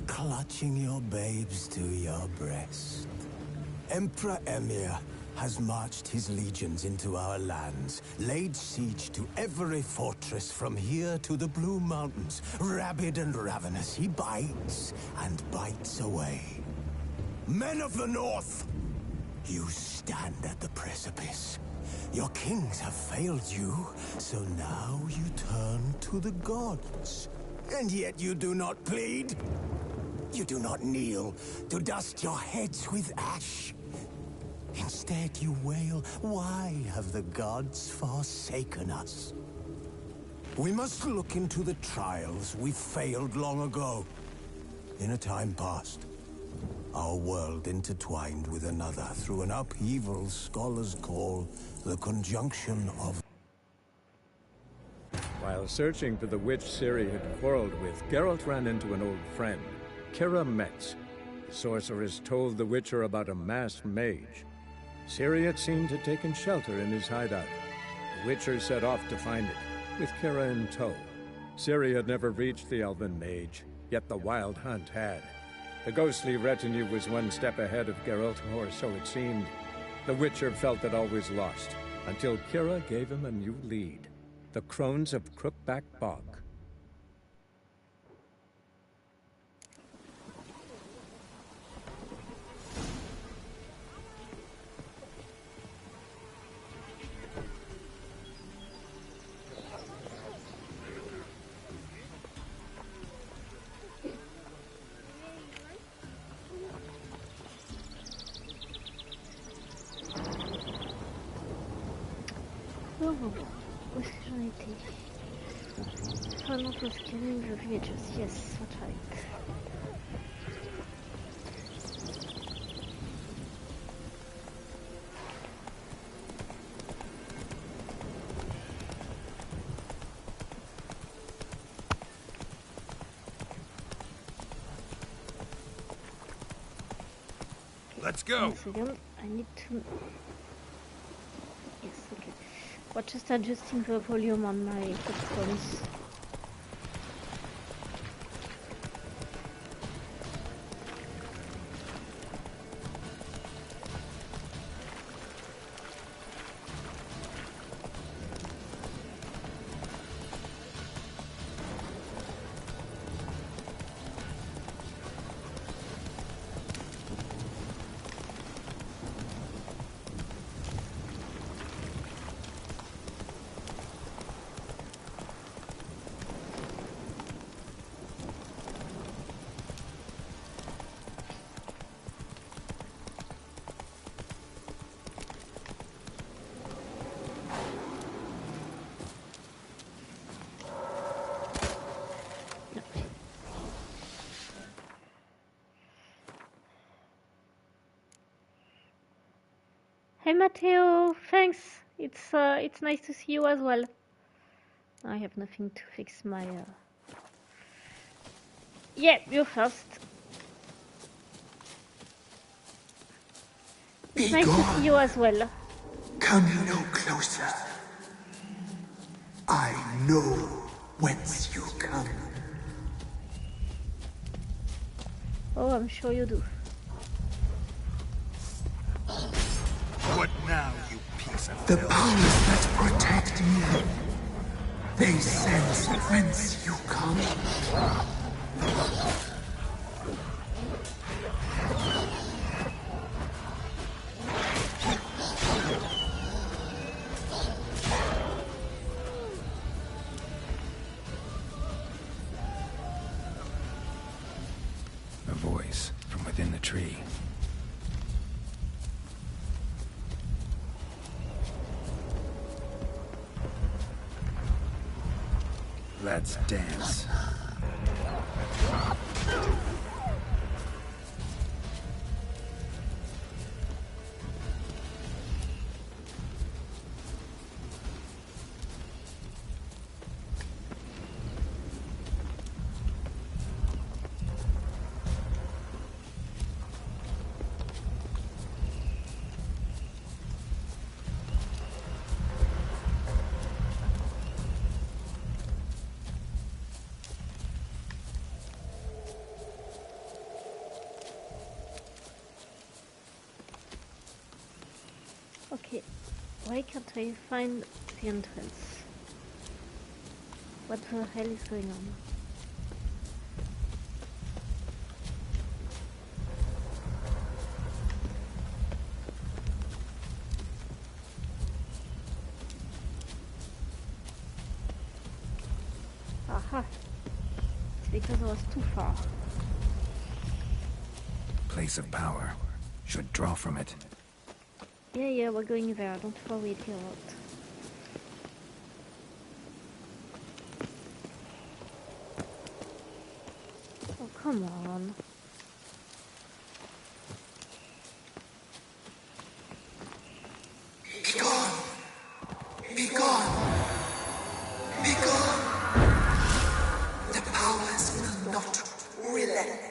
clutching your babes to your breast. Emperor Emir has marched his legions into our lands, laid siege to every fortress from here to the Blue Mountains. Rabid and ravenous, he bites and bites away. Men of the North, you stand at the precipice. Your kings have failed you, so now you turn to the gods. And yet you do not plead. You do not kneel to dust your heads with ash. Instead you wail, why have the gods forsaken us? We must look into the trials we failed long ago. In a time past, our world intertwined with another through an upheaval scholars call the conjunction of... While searching for the witch Ciri had quarreled with, Geralt ran into an old friend, Kira Metz. The sorceress told the Witcher about a masked mage. Ciri had seemed to have taken shelter in his hideout. The Witcher set off to find it, with Kira in tow. Ciri had never reached the elven mage, yet the wild hunt had. The ghostly retinue was one step ahead of Geralt, or so it seemed. The Witcher felt that all was lost, until Kira gave him a new lead. The Crones of Crookback Bog. Où est-ce que j'en étais? Final for scanning the villages. Yes, that's right. Let's go. 1 second. I need to... Yes, okay. But just adjusting the volume on my headphones. Hey Matteo, thanks. It's nice to see you as well. I have nothing to fix my. Yeah, you first. It's nice to see you as well. Come no closer. I know whence you come. Oh, I'm sure you do. What now, you piece of The filth? powers that protect me, they sense whence you come. A voice from within the tree. Let's dance. Okay, why can't I find the entrance? What the hell is going on? Aha! It's because I was too far. Place of power. Should draw from it. Yeah, we're going there. Don't worry, Geralt. Oh, come on. Be gone! Be gone! Be gone! The powers will not relent.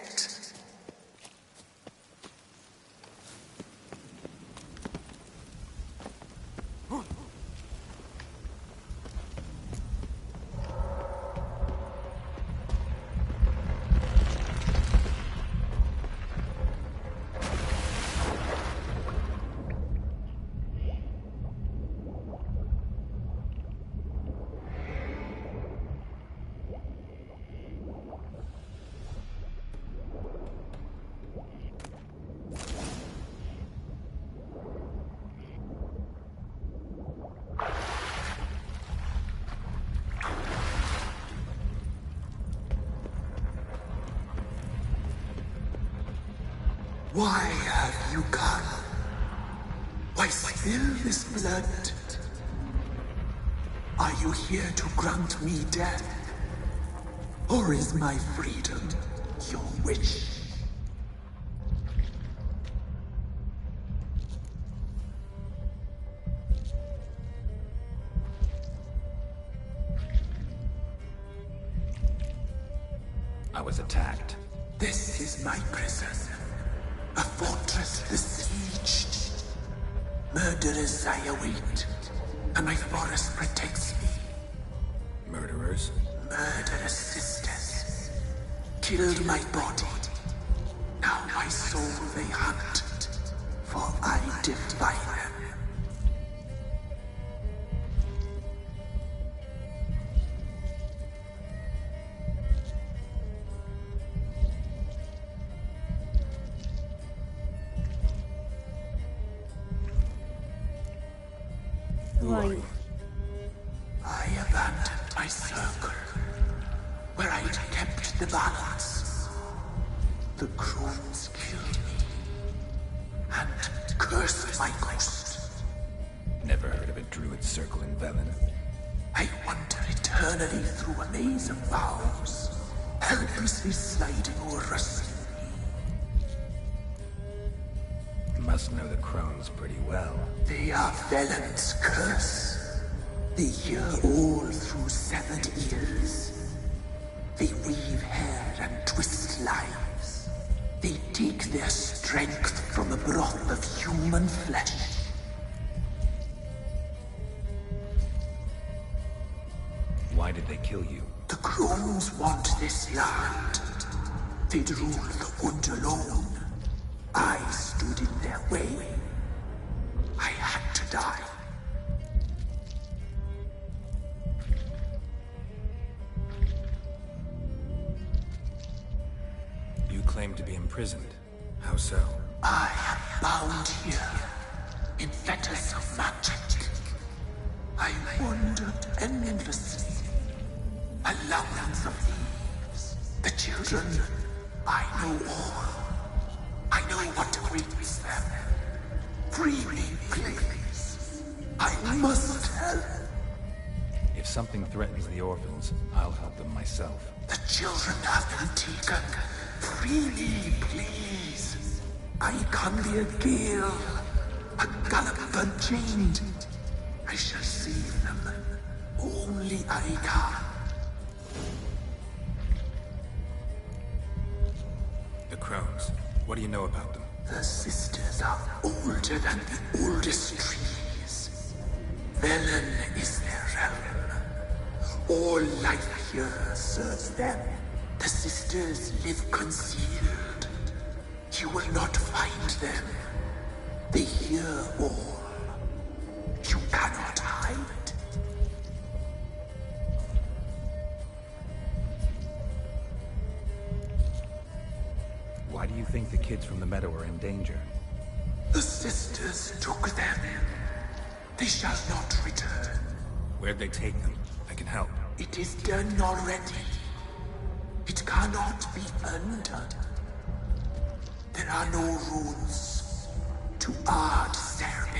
Why have you come? Why spill this blood? Are you here to grant me death? Or is my freedom your wish? I was attacked. This is my prison. A fortress besieged. Murderers I await, and my forest protects me. Murderers? Murderous sisters killed my body. Now my soul they hunt, for I defy them. Who are you? I abandoned my circle, where I'd kept the balance. The crones killed me, and cursed my ghost. Never heard of a druid circle in Velen. I wander eternally through a maze of vows, helplessly sliding o'er us. Must know the crones pretty well. They are Velen's curse. They hear all through severed ears. They weave hair and twist lives. They take their strength from a broth of human flesh. Why did they kill you? The crones want this land. They'd rule the wood alone. I stood in their way. I had to die. You claim to be imprisoned. How so? I am bound here, in fetters of magic. I wandered endlessly, a labyrinth of thieves. The children, I know all. I know what awaits them. Free me, please. I must help. If something threatens the orphans, I'll help them myself. The children have been taken. Free me, please. I can be a gale, a galloper chained. I shall save them. Only I can. The crones. What do you know about them? The sisters are older than the oldest trees. Velen is their realm. All life here serves them. The sisters live concealed. You will not find them. They hear all. You cannot hide. Why do you think the kids from the meadow are in danger? The sisters took them. They shall not return. Where'd they take them? I can help. It is done already. It cannot be undone. There are no rules to Ard Serpin.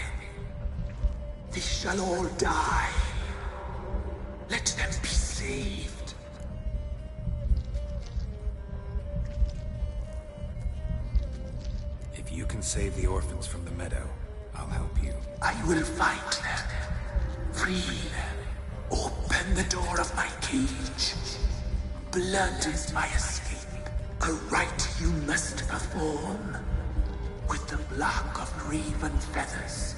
They shall all die. Let them be saved. If you can save the orphans from the meadow, I'll help you. I will find them. Free them. Open the door of my cage. Blood is my escape. A rite you must perform. With the black of raven feathers,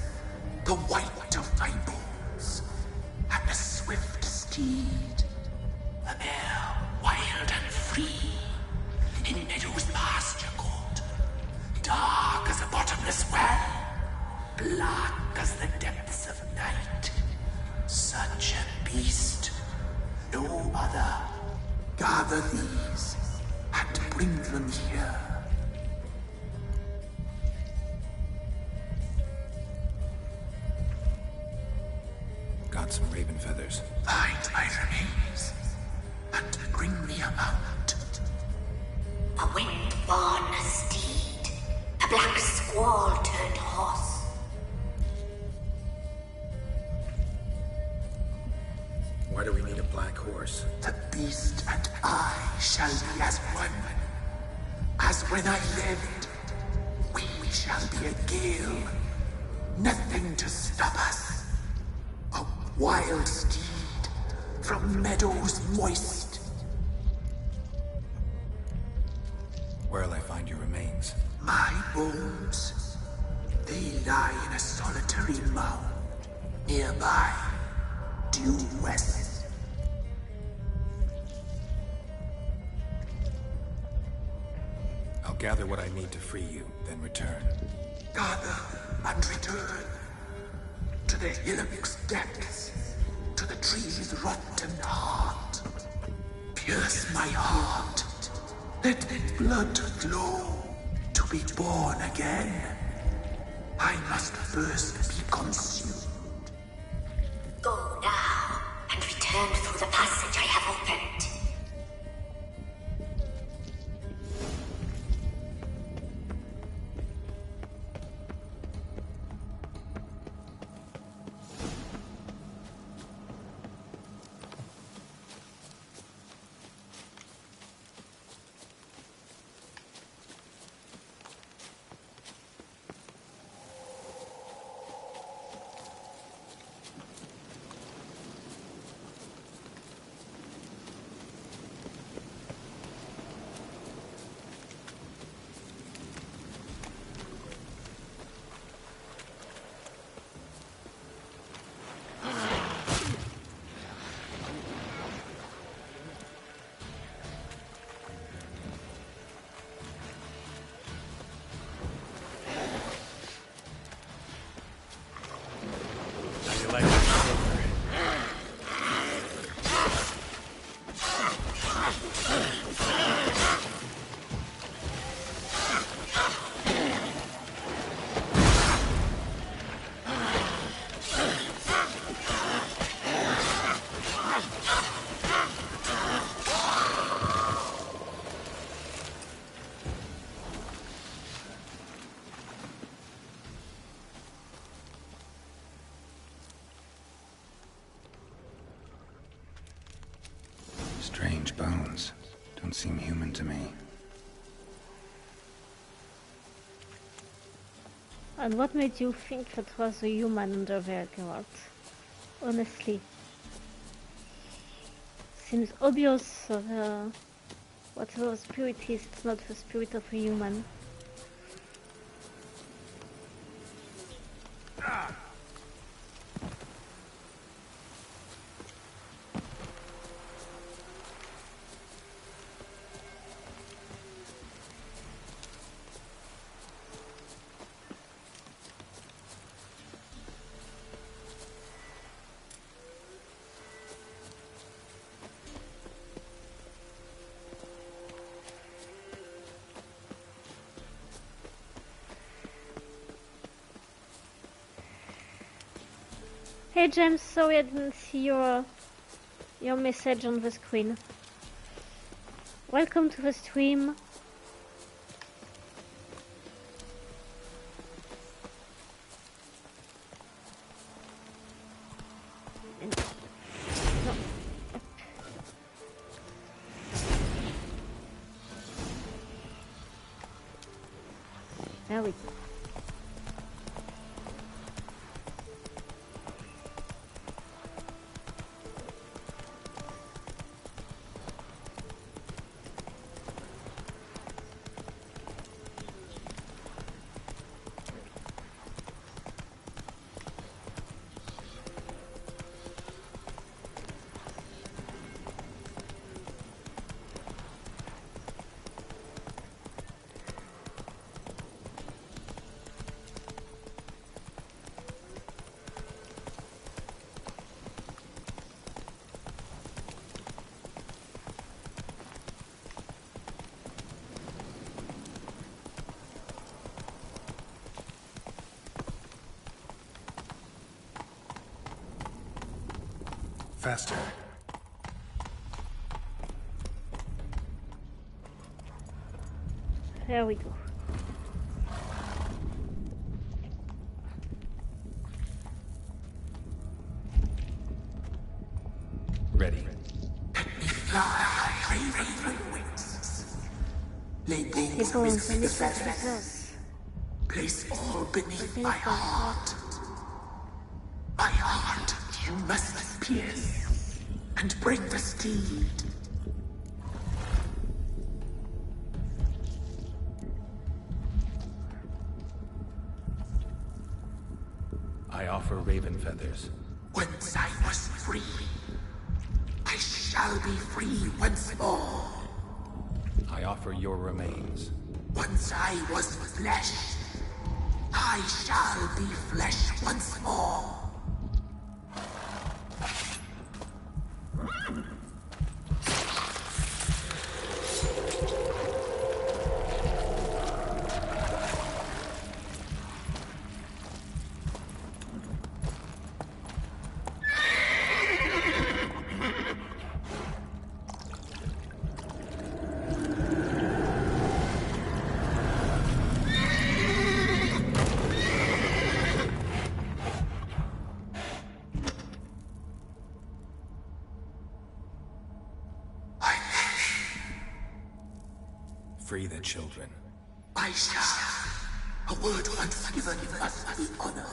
the white of my bones, and a swift steed. A mare wild and free, in meadows pasture court, dark as a bottomless well, black as the depths of night. Such a beast, no other. Gather these, and bring them here. Got some raven feathers. Find my remains, and bring me a mount. A wind-born steed, a black squall turned horse. Why do we need a black horse? The beast and I shall be as one. As when I lived, we shall be a gale. Nothing to stop us. A wild steed from meadows moist. Where'll I find your remains? My bones, they lie in a solitary mound nearby, due west. I'll gather what I need to free you, then return. Gather and return to the hillock's depths, to the tree's rotten heart. Pierce my heart, let blood flow to be born again. I must first be consumed. Go now, and return through the passage I have opened. Strange bones. Don't seem human to me. And what made you think that was a human under their guard? Honestly. Seems obvious that whatever the spirit is, it's not the spirit of a human. Hey James, sorry I didn't see your message on the screen. Welcome to the stream. There we go. Faster. There we go. Ready. Lay bones bones amidst the amidst the feathers. feathers. Place all beneath my heart. My heart you must pierce and bring the steed. I offer raven feathers. Once I was free, I shall be free once more. I offer your remains. Once I was flesh, I shall be flesh once more. Free the children. I shall. A word once given must be honored.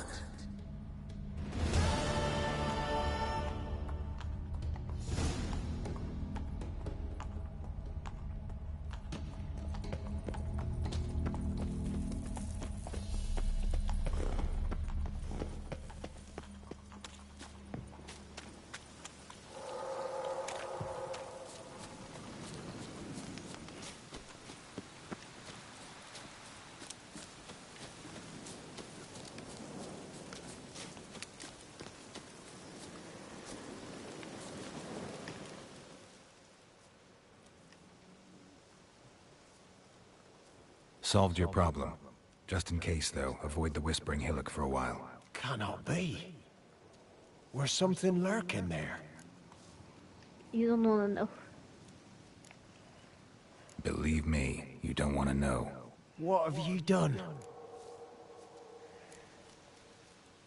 Solved your problem. Just in case, though, avoid the Whispering Hillock for a while. Cannot be. Where's something lurking there? You don't want to know. Believe me, you don't want to know. What have you done?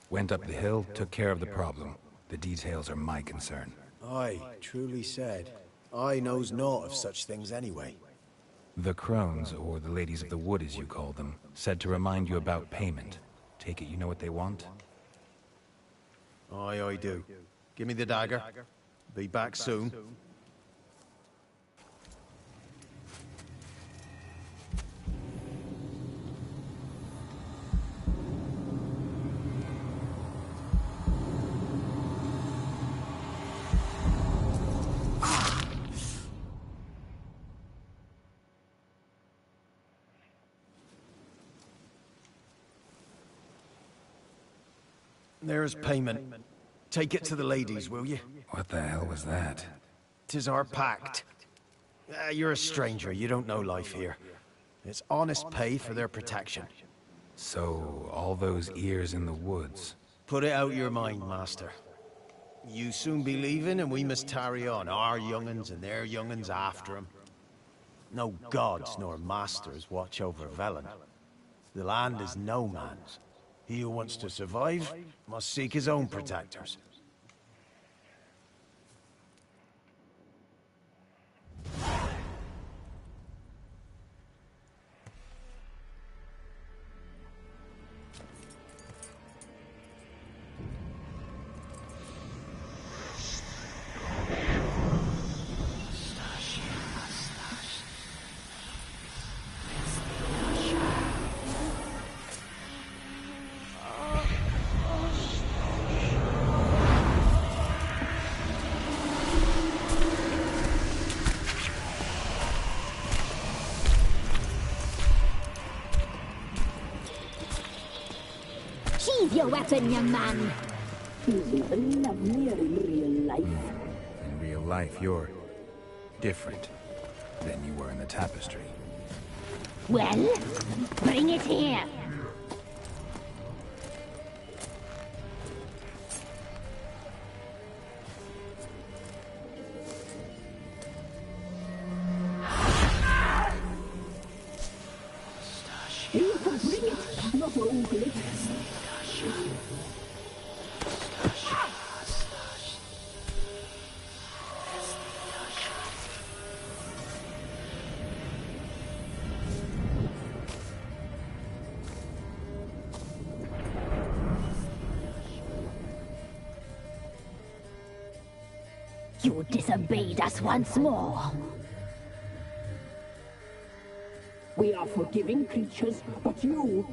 Went up the hill, took care of the problem. The details are my concern. Aye, truly said. I knows naught of such things anyway. The Crones, or the Ladies of the Wood as you call them, said to remind you about payment. Take it you know what they want? Aye, I do. Give me the dagger. Be back soon. There's payment. Take it to the ladies, will you? What the hell was that? 'Tis our pact. You're a stranger, you don't know life here. It's honest pay for their protection. So, all those ears in the woods. Put it out your mind, Master. You soon be leaving, and we must tarry on, our young'uns and their young'uns after 'em. No gods nor masters watch over Velen. The land is no man's. He who wants to survive must seek his own protectors. Sheathe your weapon, young man. He's even lovelier in real life. In real life, you're different than you were in the tapestry. Well, bring it here. You can bring it, not ogle it. You disobeyed us once more. We are forgiving creatures, but you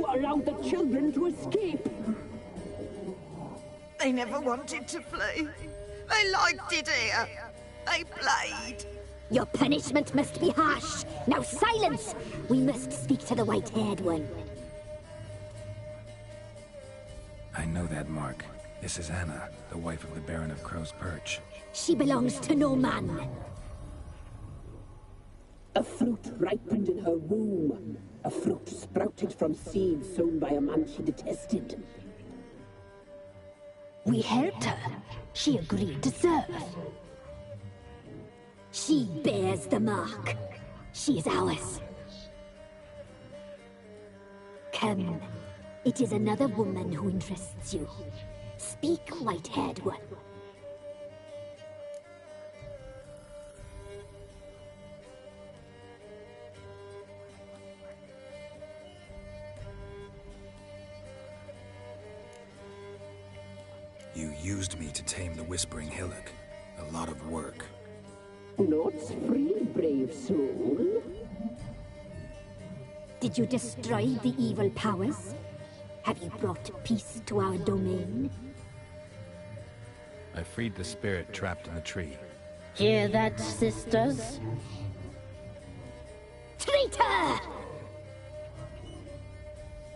allowed the children to escape. They never wanted to flee. They liked it here. They played. Your punishment must be harsh. Now silence! We must speak to the white-haired one. I know that mark. This is Anna, the wife of the Baron of Crow's Perch. She belongs to no man. A fruit ripened in her womb. A fruit sprouted from seeds sown by a man she detested. We helped her. She agreed to serve. She bears the mark. She is ours. Come. It is another woman who interests you. Speak, white-haired one. You used me to tame the Whispering Hillock. A lot of work. Nought's free, brave soul. Did you destroy the evil powers? Have you brought peace to our domain? I freed the spirit trapped in the tree. Hear that, sisters? Traitor!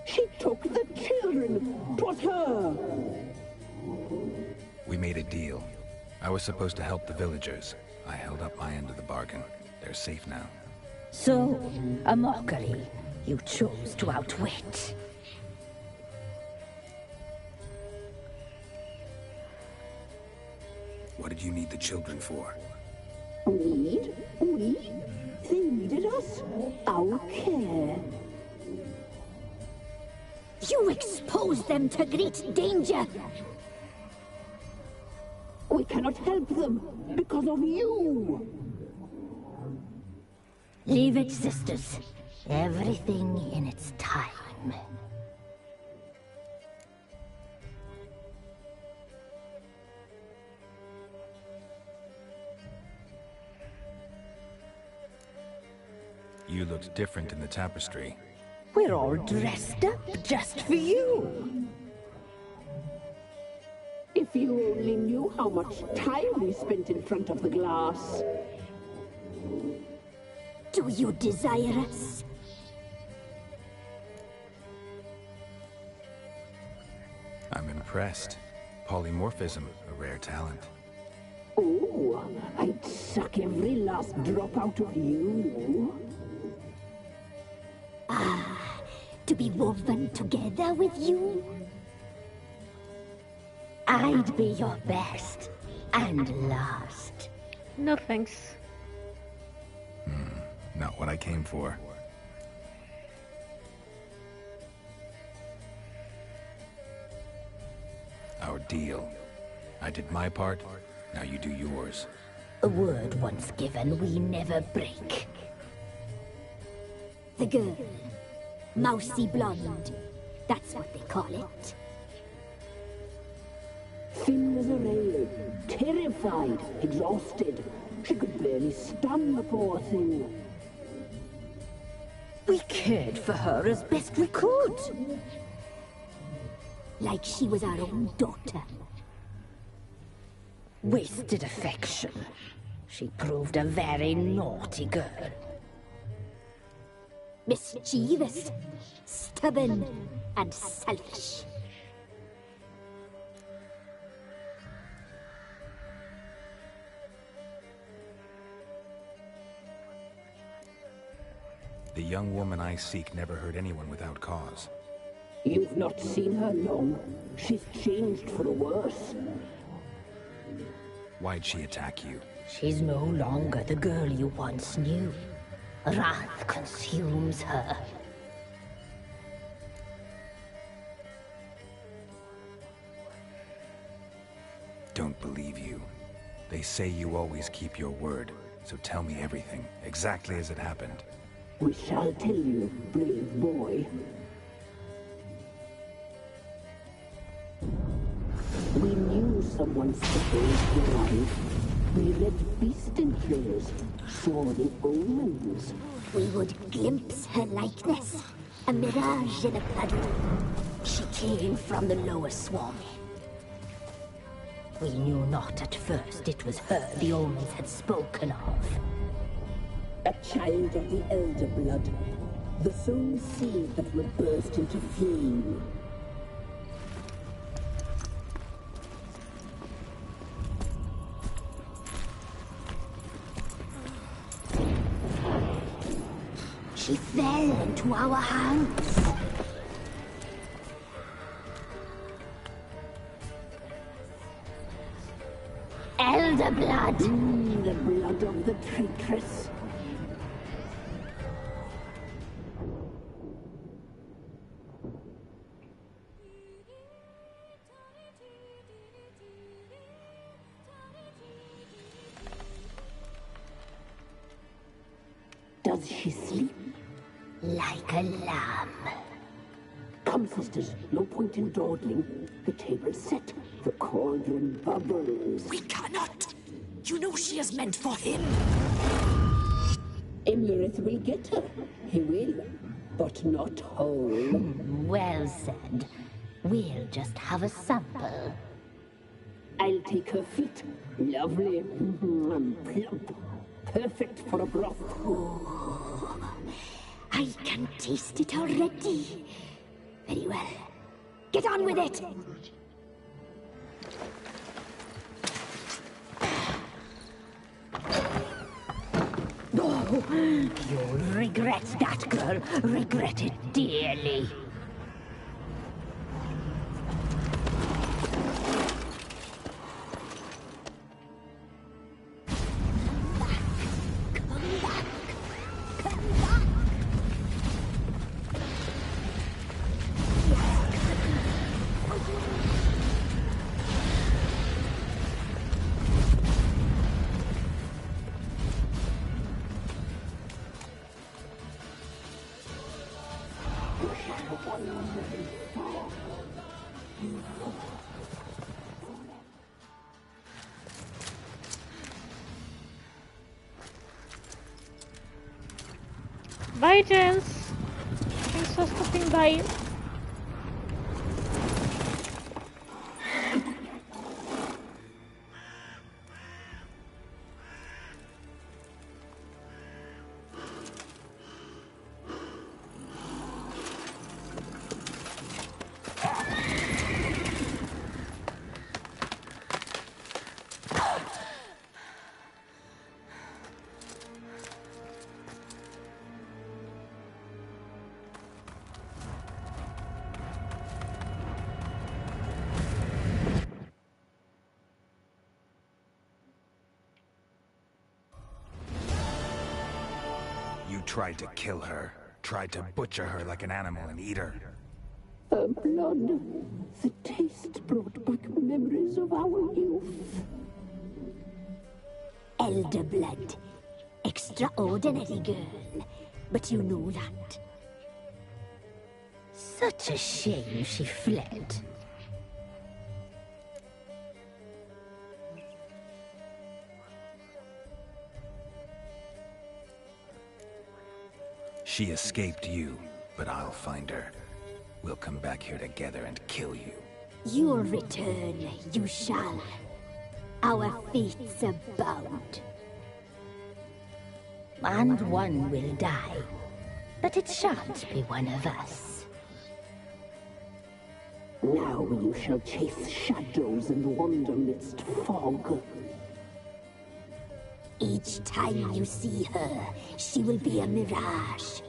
She took the children. 'Twas her. We made a deal. I was supposed to help the villagers. I held up my end of the bargain. They're safe now. So, a mockery you chose to outwit. What did you need the children for? Need? We? They needed us. Our care. You exposed them to great danger. We cannot help them because of you. Leave it, sisters. Everything in its time. You looked different in the tapestry. We're all dressed up just for you. If you only knew how much time we spent in front of the glass. Do you desire us? I'm impressed. Polymorphism, a rare talent. Oh, I'd suck every last drop out of you. To be woven together with you? I'd be your best and last. No thanks. Not what I came for. Our deal. I did my part, now you do yours. A word once given, we never break. The girl. Mousy blonde. That's what they call it. Thin as a rail, terrified, exhausted. She could barely stand, the poor thing. We cared for her as best we could. Like she was our own daughter. Wasted affection. She proved a very naughty girl. Mischievous, stubborn, and selfish. The young woman I seek never hurt anyone without cause. You've not seen her long. She's changed for the worse. Why'd she attack you? She's no longer the girl you once knew. Wrath consumes her. Don't believe you. They say you always keep your word, so tell me everything, exactly as it happened. We shall tell you, brave boy. We knew someone supposed to arrive. We read beast enclosures, saw the omens. We would glimpse her likeness, a mirage in a puddle. She came from the lower swarm. We knew not at first it was her the omens had spoken of. A child of the Elder Blood, the soul seed that would burst into flame. She fell into our hands. Elder Blood! The blood of the traitress. Does she sleep? Like a lamb. Come, sisters, no point in dawdling. The table's set, the cauldron bubbles. We cannot! You know she is meant for him! Imlerith will get her. He will, but not whole. Well said. We'll just have a sample. I'll take her feet. Lovely. And plump. Perfect for a broth. Oh, I can taste it already. Very well. Get on with it! Oh, you'll regret that, girl. Regret it dearly. Bye, gents. Thanks for stopping by. tried to kill her. Tried to butcher her like an animal and eat her. Her blood. The taste brought back memories of our youth. Elder blood. Extraordinary girl. But you know that. Such a shame she fled. She escaped you, but I'll find her. We'll come back here together and kill you. You'll return, you shall. Our fates are bound. And one will die, but it shan't be one of us. Now you shall chase shadows and wander midst fog. Each time you see her, she will be a mirage.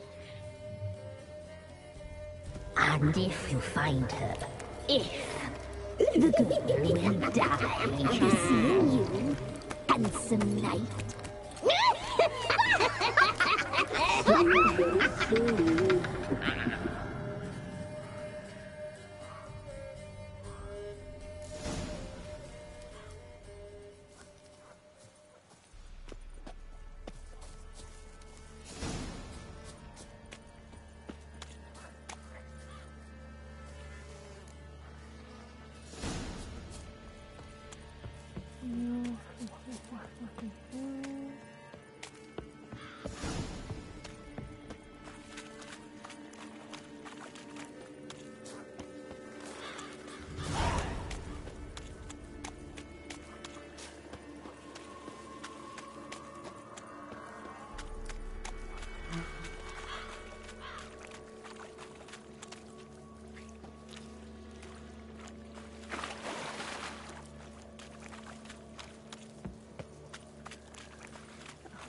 And if you find her, the girl will die. Seeing you, handsome knight.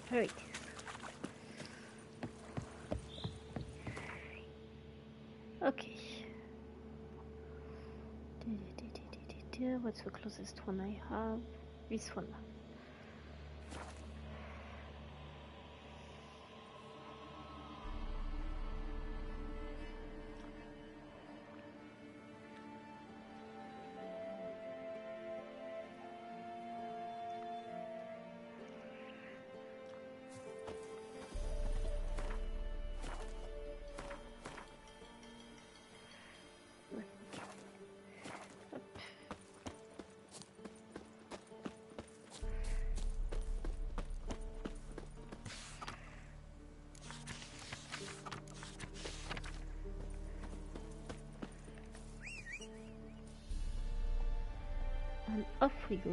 Here it is. Okay. What's the closest one I have? This one. And off we go.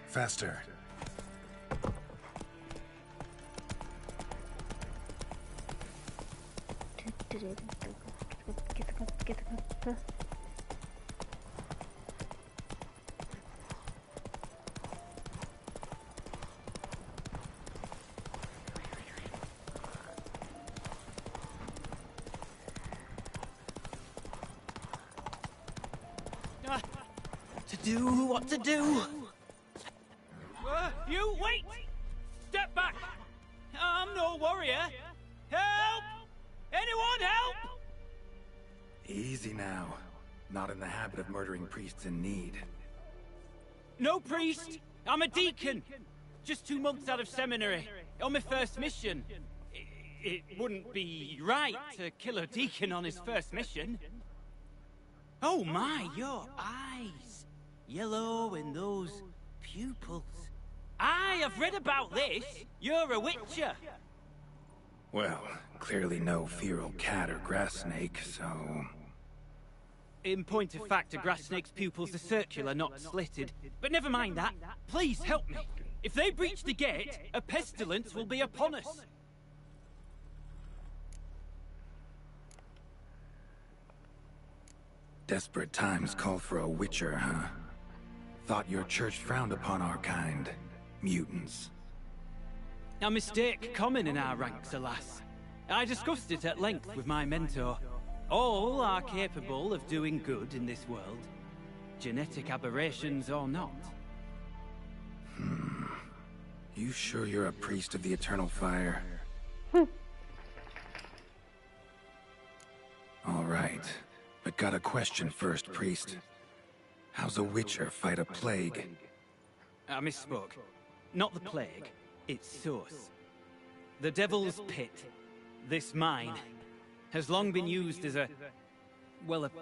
Faster. What to do? You wait! Step back! I'm no warrior. Help! Anyone help! Easy now. Not in the habit of murdering priests in need. No priest! I'm a deacon! Just 2 months out of seminary. On my first mission. It wouldn't be right to kill a deacon on his first mission. Oh my, your eyes! Yellow and those pupils. I have read about this. You're a witcher. Well, clearly no feral cat or grass snake, so... In point of fact, a grass snake's pupils are circular, not slitted. But never mind that. Please help me. If they breach the gate, a pestilence will be upon us. Desperate times call for a witcher, huh? Thought your church frowned upon our kind. Mutants. A mistake common in our ranks, alas. I discussed it at length with my mentor. All are capable of doing good in this world, genetic aberrations or not. You sure you're a priest of the Eternal Fire? All right, but got a question first, priest. How's a Witcher fight a plague? I misspoke. Not the plague, its source. The Devil's Pit, this mine, has long been used as a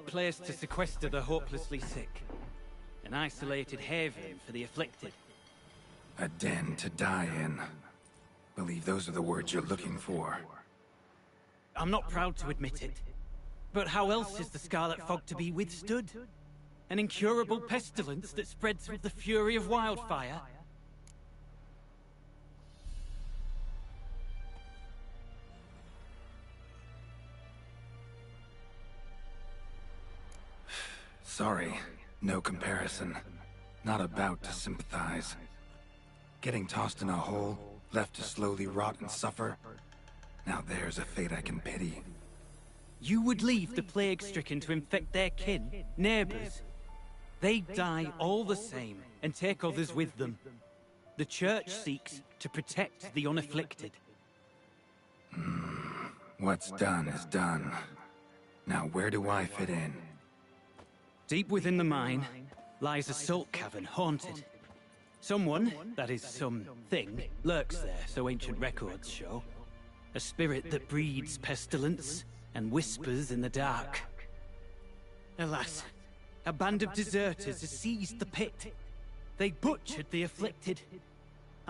place to sequester the hopelessly sick. An isolated haven for the afflicted. A den to die in. Believe those are the words you're looking for. I'm not proud to admit it, but how else is the Scarlet Fog to be withstood? An incurable pestilence that spreads with the fury of wildfire? Sorry, no comparison. Not about to sympathize. Getting tossed in a hole, left to slowly rot and suffer. Now there's a fate I can pity. You would leave the plague-stricken to infect their kin, neighbors. They die all the same, and take others with them. The Church seeks to protect the unafflicted. What's done is done. Now where do I fit in? Deep within the mine lies a salt cavern haunted. Someone, that is something, lurks there, so ancient records show. A spirit that breeds pestilence and whispers in the dark. Alas, a band of deserters has seized the pit. They butchered the afflicted.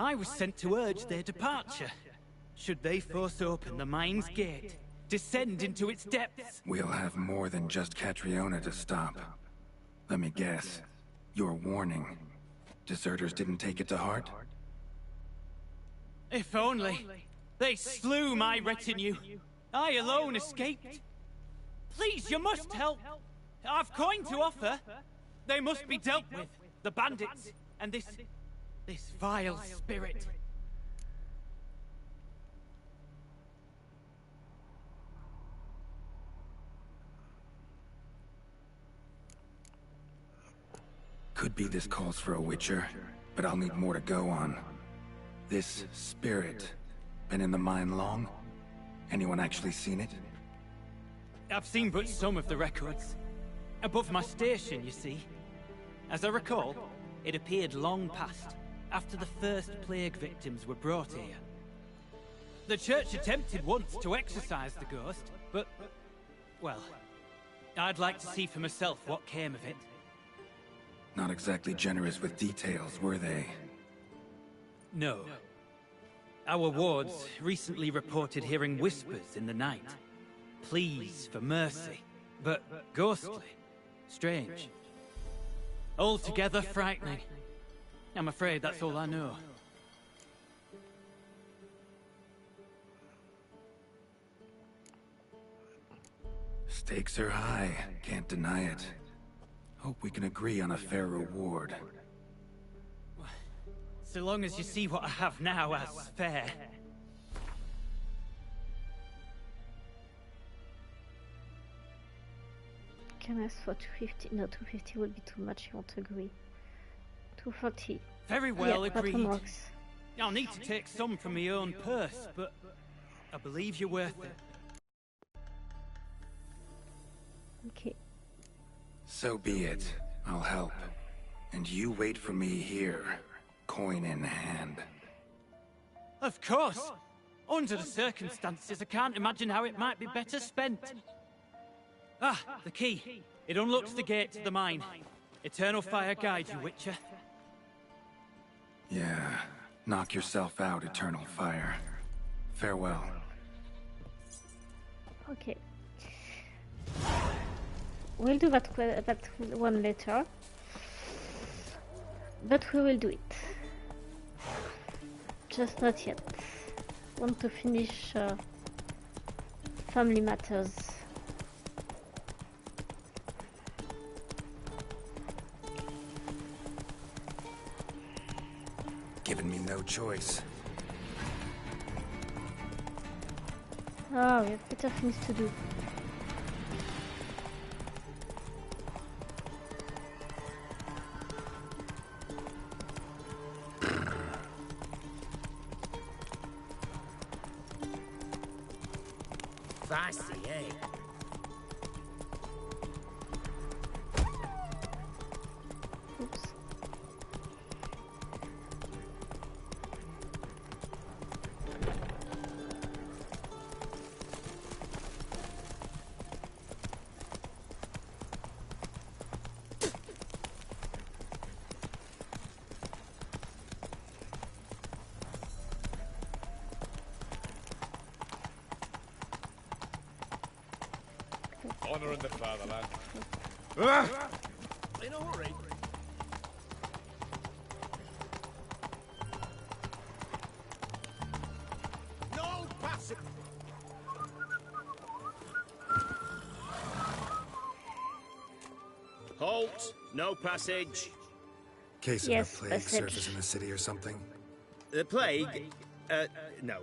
I was sent to urge their departure. Should they force open the mine's gate, descend into its depths? We'll have more than just Catriona to stop. Let me guess. Your warning. Deserters didn't take it to heart? If only. They slew my retinue. I alone escaped. Please, you must help. I've coin to offer. They must be dealt with. The bandits and this vile spirit. Could be this calls for a Witcher, but I'll need more to go on. This spirit, been in the mine long? Anyone actually seen it? I've seen but some of the records. Above my station, you see. As I recall, it appeared long past, after the first plague victims were brought here. The Church attempted once to exorcise the ghost, but, well, I'd like to see for myself what came of it. Not exactly generous with details, were they? No. Our wards recently reported hearing whispers in the night. Pleas for mercy, but ghostly, strange. Altogether frightening. I'm afraid that's all I know. Stakes are high, can't deny it. Hope we can agree on a fair reward. So long as you see what I have now as fair. Can I ask for 250? No, 250 would be too much, you won't agree. 240. Very well, yeah, agreed. I'll need to take some from my own purse, but I believe you're worth it. Okay. So be it. I'll help. And you wait for me here, coin in hand. Of course! Under the circumstances, I can't imagine how it might be better spent. Ah, the key. It unlocks the gate to the mine. Eternal fire guide you, Witcher. Yeah. Knock yourself out, Eternal Fire. Farewell. Okay. We'll do that one later. But we will do it. Just not yet. Want to finish family matters. Given me no choice. Oh, we have better things to do. Fancy, eh? Oops. Honor in the fatherland. In a hurry. No passage. Halt! No passage. Case of the plague surface in the city or something? The plague? No.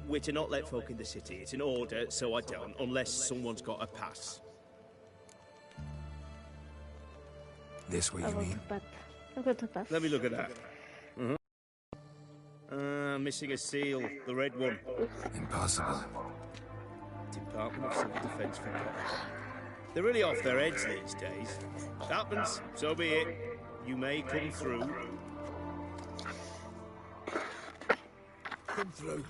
We're to not let folk in the city. It's an order, so I don't, unless someone's got a pass. This way, you mean? Let me look at that. Missing a seal, the red one. Impossible. Department of Civil Defense for Potter. They're really off their heads these days. Happens, so be it. You may come through. Come through.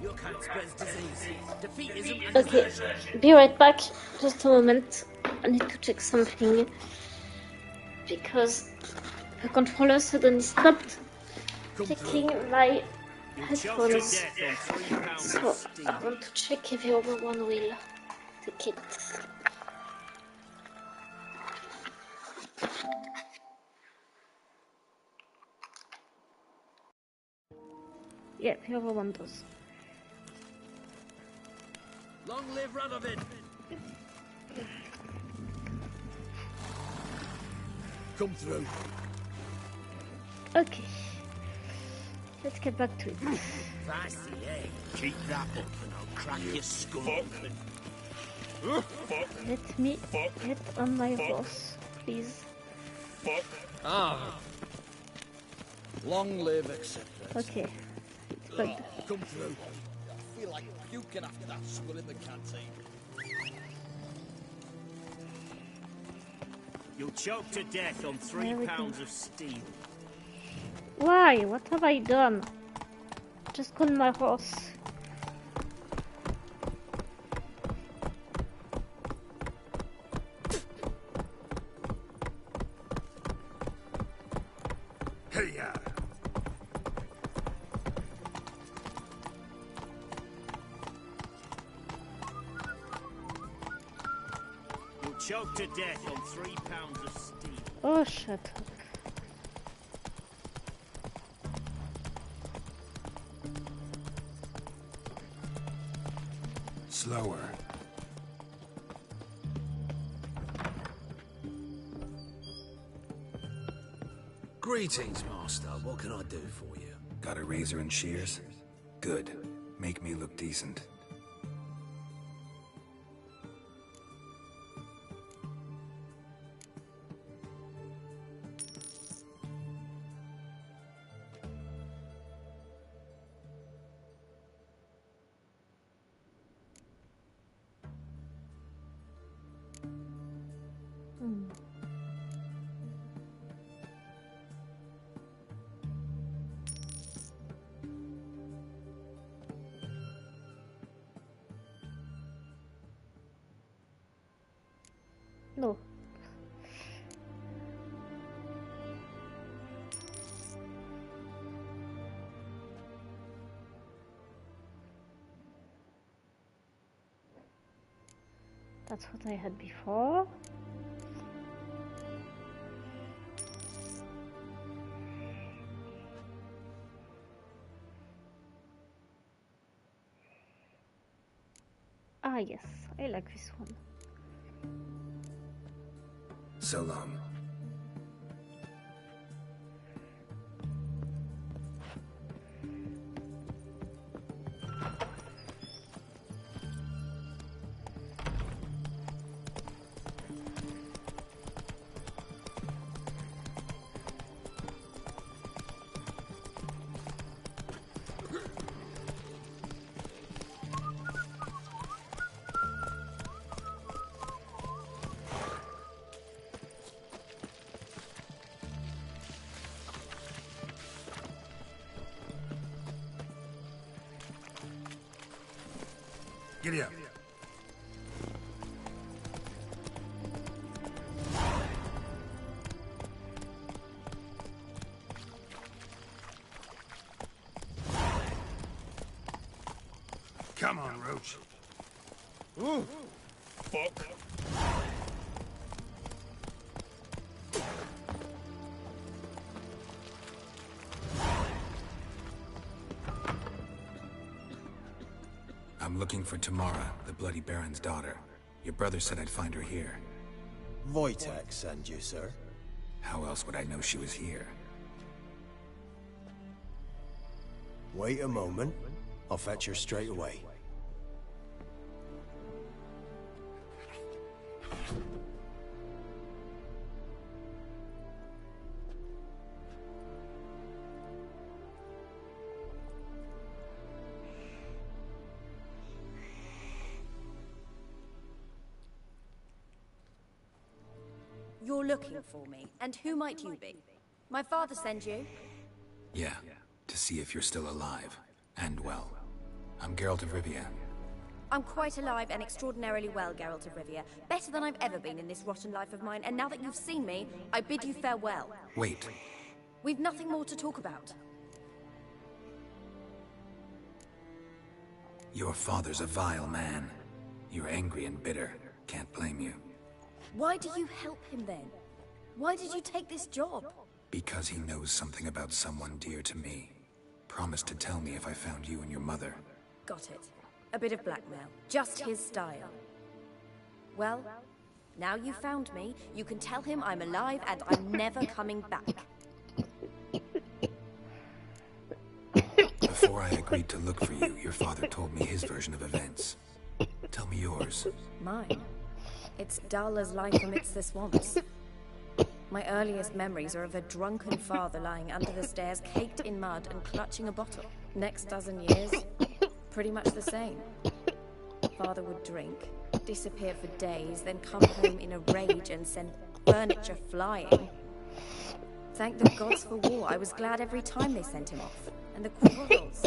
Your kind spreads disease, defeatism, and Okay, desertion. be right back. Just a moment. I need to check something. Because the controller suddenly stopped checking my headphones. So I want to check if the other one will take it. Yeah, the other one does. Long live Radovid! Come through. Okay. Let's get back to it. Fancy, eh? Keep that up and I'll crack your skull open. Let me get on my horse, please. Ah. Long live acceptance. Okay. It's good. Come through. I feel like puking after that skull in the canteen. You'll choke to death on 3 pounds of steel. Why? What have I done? Just call my horse. Hey-ya! You'll choke to death on 3 pounds of steel. Oh, shut up. Slower. Greetings, Master. What can I do for you? Got a razor and shears? Good. Make me look decent. No. That's what I had before. Ah, yes, I like this one. So long. Giddy up. Come on, Roach. Ooh. Fuck. I'm looking for Tamara, the Bloody Baron's daughter. Your brother said I'd find her here. Wojtek sent you, sir. How else would I know she was here? Wait a moment. I'll fetch her straight away. You're looking for me, and who might you be? My father sent you? Yeah, to see if you're still alive. And well. I'm Geralt of Rivia. I'm quite alive and extraordinarily well, Geralt of Rivia. Better than I've ever been in this rotten life of mine, and now that you've seen me, I bid you farewell. Wait. We've nothing more to talk about. Your father's a vile man. You're angry and bitter. Can't blame you. Why do you help him then? Why did you take this job? Because he knows something about someone dear to me. Promised to tell me if I found you and your mother. Got it. A bit of blackmail. Just his style. Well, now you found me, you can tell him I'm alive and I'm never coming back. Before I agreed to look for you, your father told me his version of events. Tell me yours. Mine? It's dull as life amidst the swamps. My earliest memories are of a drunken father lying under the stairs, caked in mud and clutching a bottle. Next dozen years, pretty much the same. Father would drink, disappear for days, then come home in a rage and send furniture flying. Thank the gods for war. I was glad every time they sent him off. And the quarrels.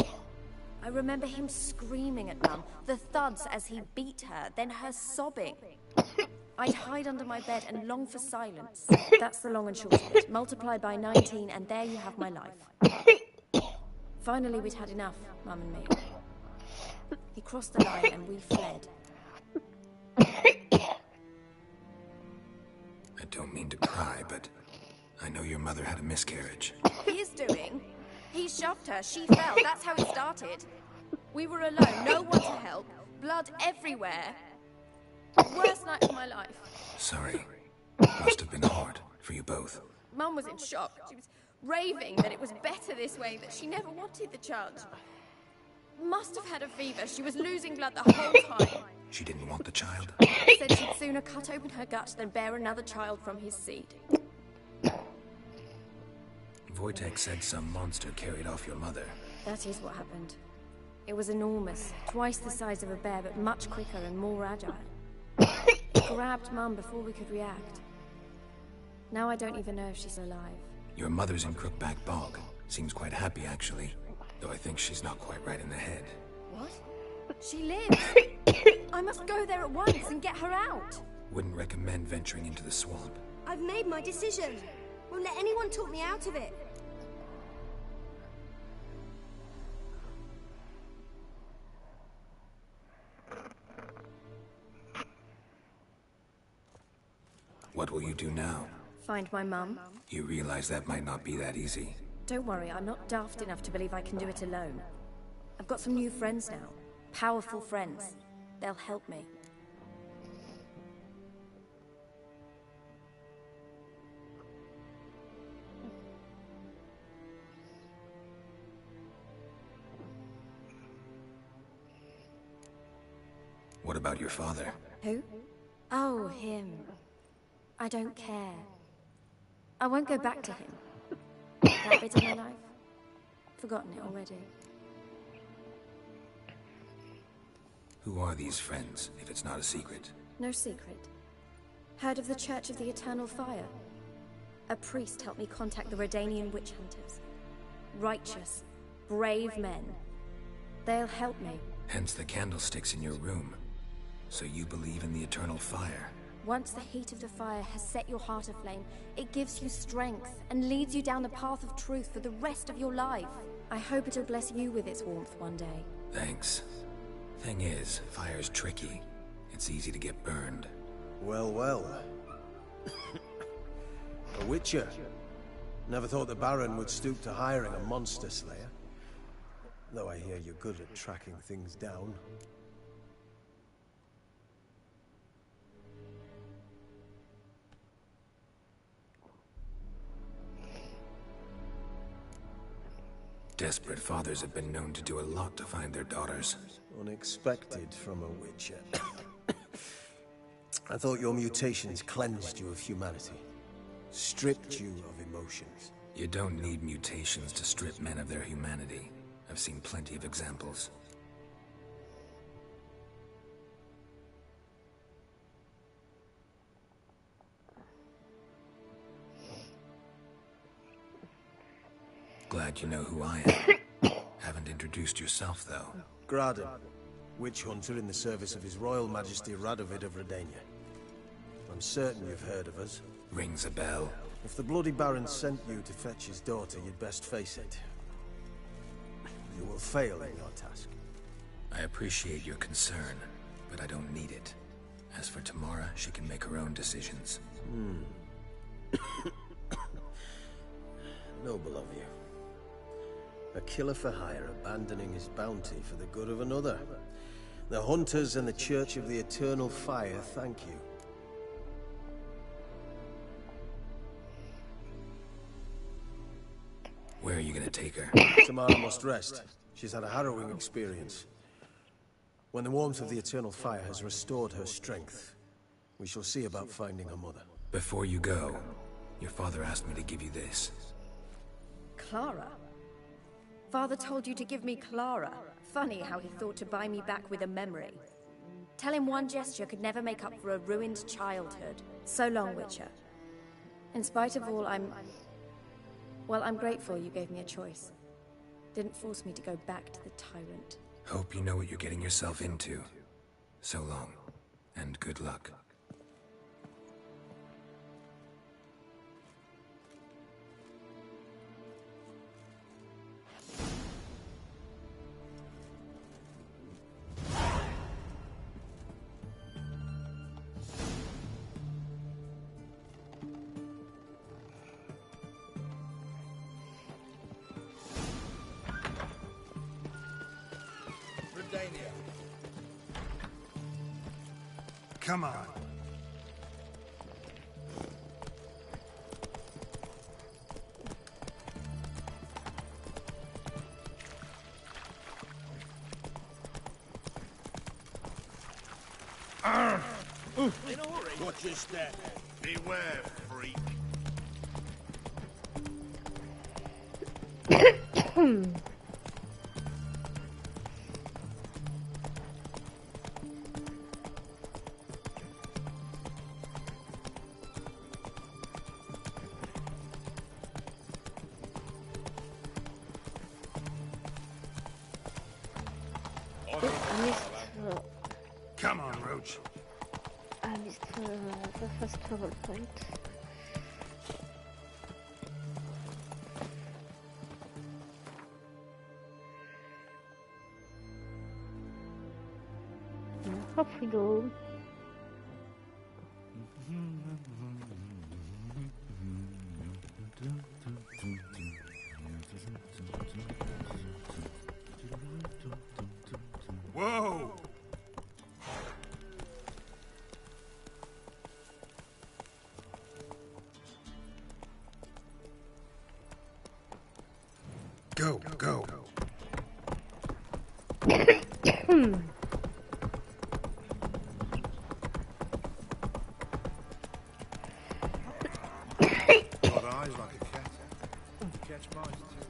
I remember him screaming at Mum, the thuds as he beat her, then her sobbing. I'd hide under my bed and long for silence. That's the long and short of it. Multiply by 19 and there you have my life. Finally we'd had enough, Mum and me. He crossed the line and we fled. I don't mean to cry, but I know your mother had a miscarriage. He's doing? He shoved her, she fell, that's how it started. We were alone, no one to help, blood everywhere. Worst night of my life. Sorry. Must have been hard for you both. Mum was in shock. She was raving that it was better this way, that she never wanted the child. Must have had a fever. She was losing blood the whole time. She didn't want the child? Said she'd sooner cut open her gut than bear another child from his seed. Wojtek said some monster carried off your mother. That is what happened. It was enormous, twice the size of a bear, but much quicker and more agile. It grabbed Mum before we could react. Now I don't even know if she's alive. Your mother's in Crookback Bog. Seems quite happy, actually. Though I think she's not quite right in the head. What? She lives! I must go there at once and get her out! Wouldn't recommend venturing into the swamp. I've made my decision. Won't let anyone talk me out of it. What will you do now? Find my mum. You realize that might not be that easy. Don't worry, I'm not daft enough to believe I can do it alone. I've got some new friends now. Powerful friends. They'll help me. What about your father? Who? Oh, him. I don't care. I won't go back to him. That bit of my life? Forgotten it already. Who are these friends, if it's not a secret? No secret. Heard of the Church of the Eternal Fire? A priest helped me contact the Redanian witch hunters. Righteous, brave men. They'll help me. Hence the candlesticks in your room. So you believe in the eternal fire? Once the heat of the fire has set your heart aflame, it gives you strength and leads you down the path of truth for the rest of your life. I hope it'll bless you with its warmth one day. Thanks. Thing is, fire's tricky. It's easy to get burned. Well, well. A witcher. Never thought the Baron would stoop to hiring a monster slayer. Though I hear you're good at tracking things down. Desperate fathers have been known to do a lot to find their daughters. Unexpected from a witcher. I thought your mutations cleansed you of humanity. Stripped you of emotions. You don't need mutations to strip men of their humanity. I've seen plenty of examples. Glad you know who I am. Haven't introduced yourself, though. Graden, witch hunter in the service of His Royal Majesty Radovid of Redania. I'm certain you've heard of us. Rings a bell. If the Bloody Baron sent you to fetch his daughter, you'd best face it. You will fail in your task. I appreciate your concern, but I don't need it. As for Tamara, she can make her own decisions. Noble of you. A killer for hire abandoning his bounty for the good of another. The Hunters and the Church of the Eternal Fire thank you. Where are you gonna take her? Tamara must rest. She's had a harrowing experience. When the warmth of the Eternal Fire has restored her strength, we shall see about finding her mother. Before you go, your father asked me to give you this. Clara? Father told you to give me Clara. Funny how he thought to buy me back with a memory. Tell him one gesture could never make up for a ruined childhood. So long, Witcher. In spite of all, Well, I'm grateful you gave me a choice. Didn't force me to go back to the tyrant. Hope you know what you're getting yourself into. So long, and good luck. Come on. In a hurry. Watch your step. Beware, freak. Come on, Roach. I missed the first travel point. Off we go. Whoa! Go, go. Got eyes like a cat. Catch mice too.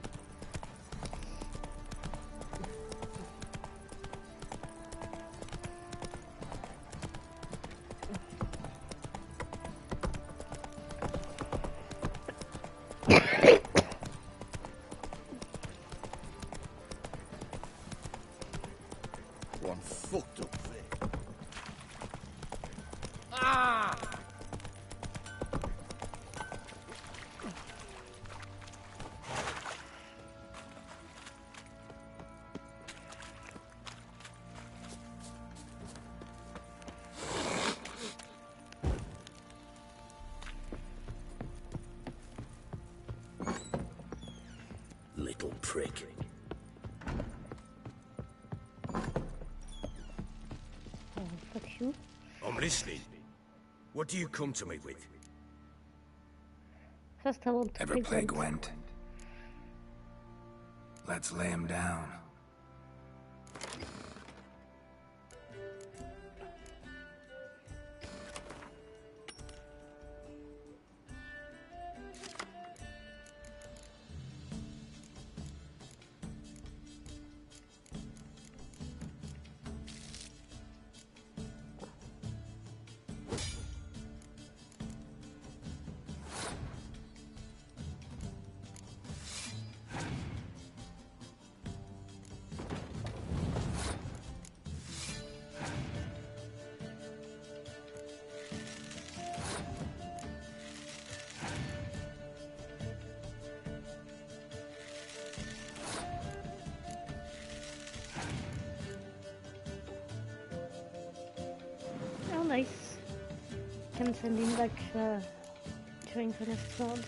one fucked up thing. Ah! Little prick. Oh, fuck you. I'm listening. What do you come to me with? First I want to Ever play present. Gwent? Let's lay him down. Oh, nice. Can send him back during the next round.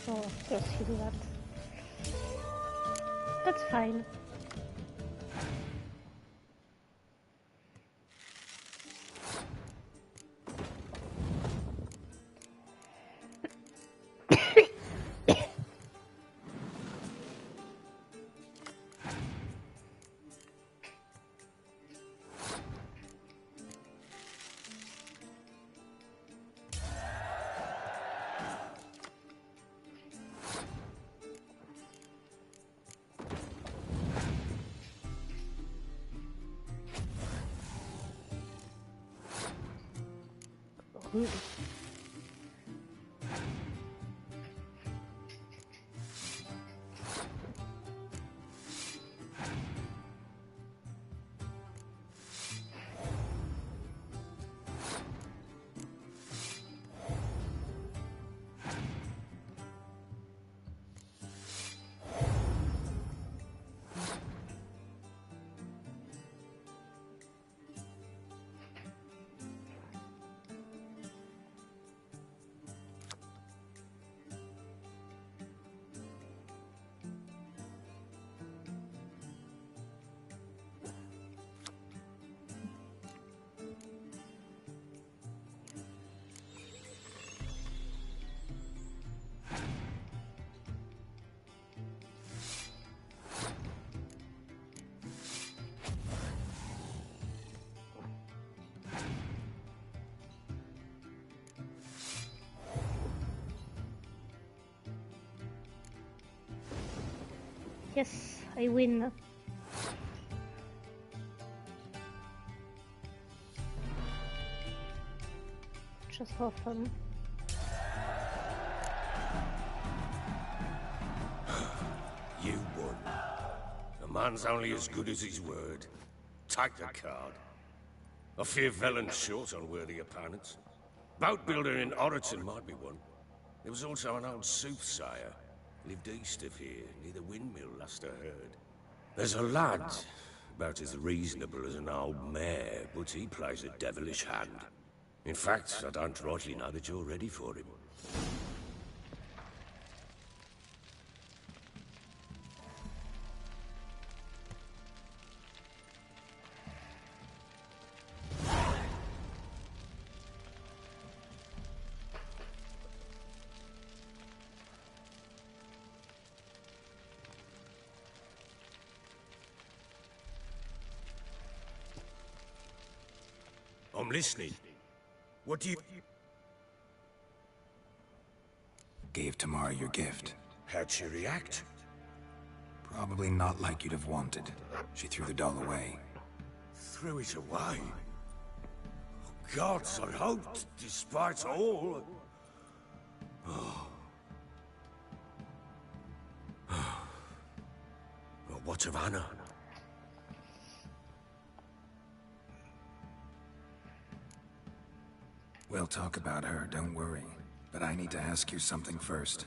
Oh, of course you do that. That's fine. Rude. Yes, I win. Just for fun. You won. A man's only as good as his word. Take the card. I fear Velen's short on worthy opponents. Boat builder in Oroton might be one. There was also an old soothsayer. Lived east of here, near the windmill, last I heard. There's a lad, about as reasonable as an old mare, but he plays a devilish hand. In fact, I don't rightly know that you're ready for him. I'm listening. What do you... Gave Tamara your gift. How'd she react? Probably not like you'd have wanted. She threw the doll away. Threw it away? Oh, gods, I hoped, despite all... Oh. Well, what of Anna? We'll talk about her, don't worry. But I need to ask you something first.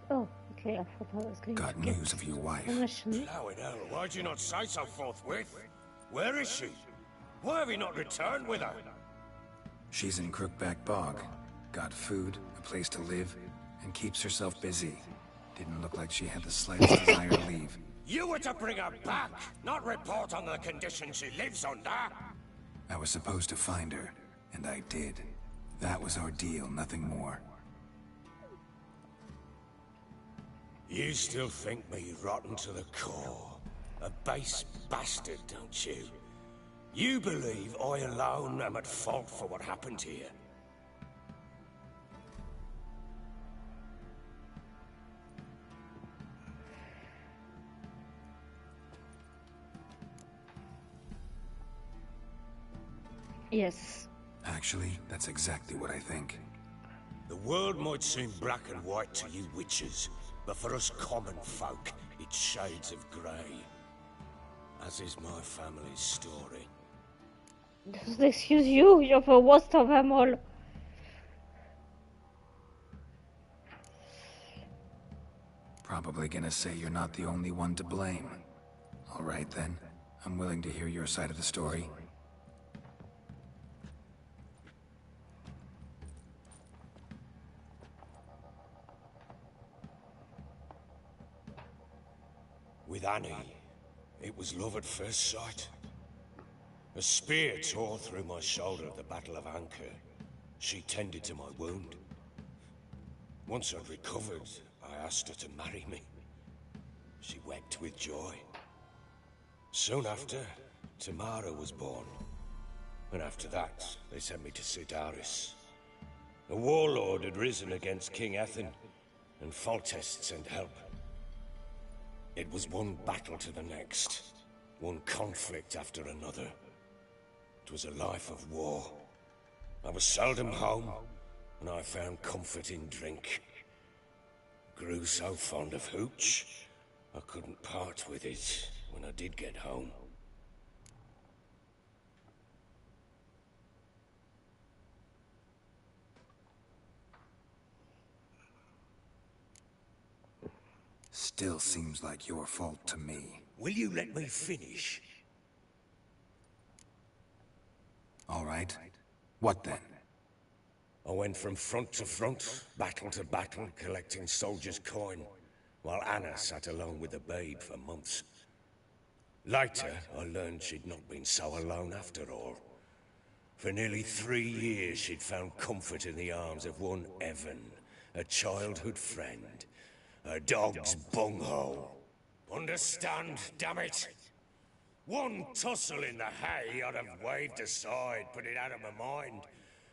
Oh, okay, I thought I was going Got to get news of your wife. information. Blowing hell, why'd you not say so forthwith? Where is she? Why have you not returned with her? She's in Crookback Bog. Got food, a place to live, and keeps herself busy. Didn't look like she had the slightest desire to leave. You were to bring her back, not report on the conditions she lives under. I was supposed to find her, and I did. That was our deal, nothing more. You still think me rotten to the core. A base bastard, don't you? You believe I alone am at fault for what happened here. Yes. Actually, that's exactly what I think. The world might seem black and white to you witches, but for us common folk, it's shades of grey. As is my family's story. Excuse you, you're the worst of them all. Probably gonna say you're not the only one to blame. All right then, I'm willing to hear your side of the story. With Annie, it was love at first sight. A spear tore through my shoulder at the Battle of Anchor. She tended to my wound. Once I'd recovered, I asked her to marry me. She wept with joy. Soon after, Tamara was born. And after that, they sent me to Cidaris. A warlord had risen against King Ethain, and Foltest sent help. It was one battle to the next, one conflict after another. It was a life of war. I was seldom home, and I found comfort in drink. Grew so fond of hooch, I couldn't part with it when I did get home. Still seems like your fault to me. Will you let me finish? All right. What then? I went from front to front, battle to battle, collecting soldiers' coin, while Anna sat alone with the babe for months. Later, I learned she'd not been so alone after all. For nearly 3 years, she'd found comfort in the arms of one Evan, a childhood friend. A dog's bunghole. Understand, damn it? One tussle in the hay I'd have waved aside, put it out of my mind.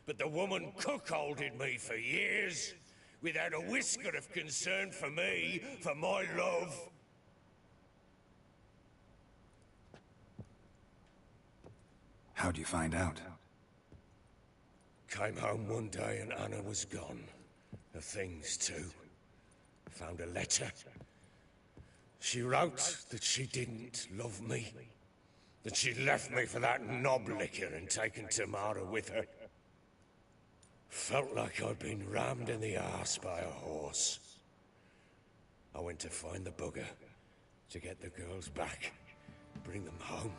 But the woman cuckolded me for years, without a whisker of concern for me, for my love. How'd you find out? Came home one day and Anna was gone. Her things too. Found a letter. She wrote that she didn't love me. That she left me for that knob licker and taken Tamara with her. Felt like I'd been rammed in the arse by a horse. I went to find the bugger, to get the girls back, bring them home.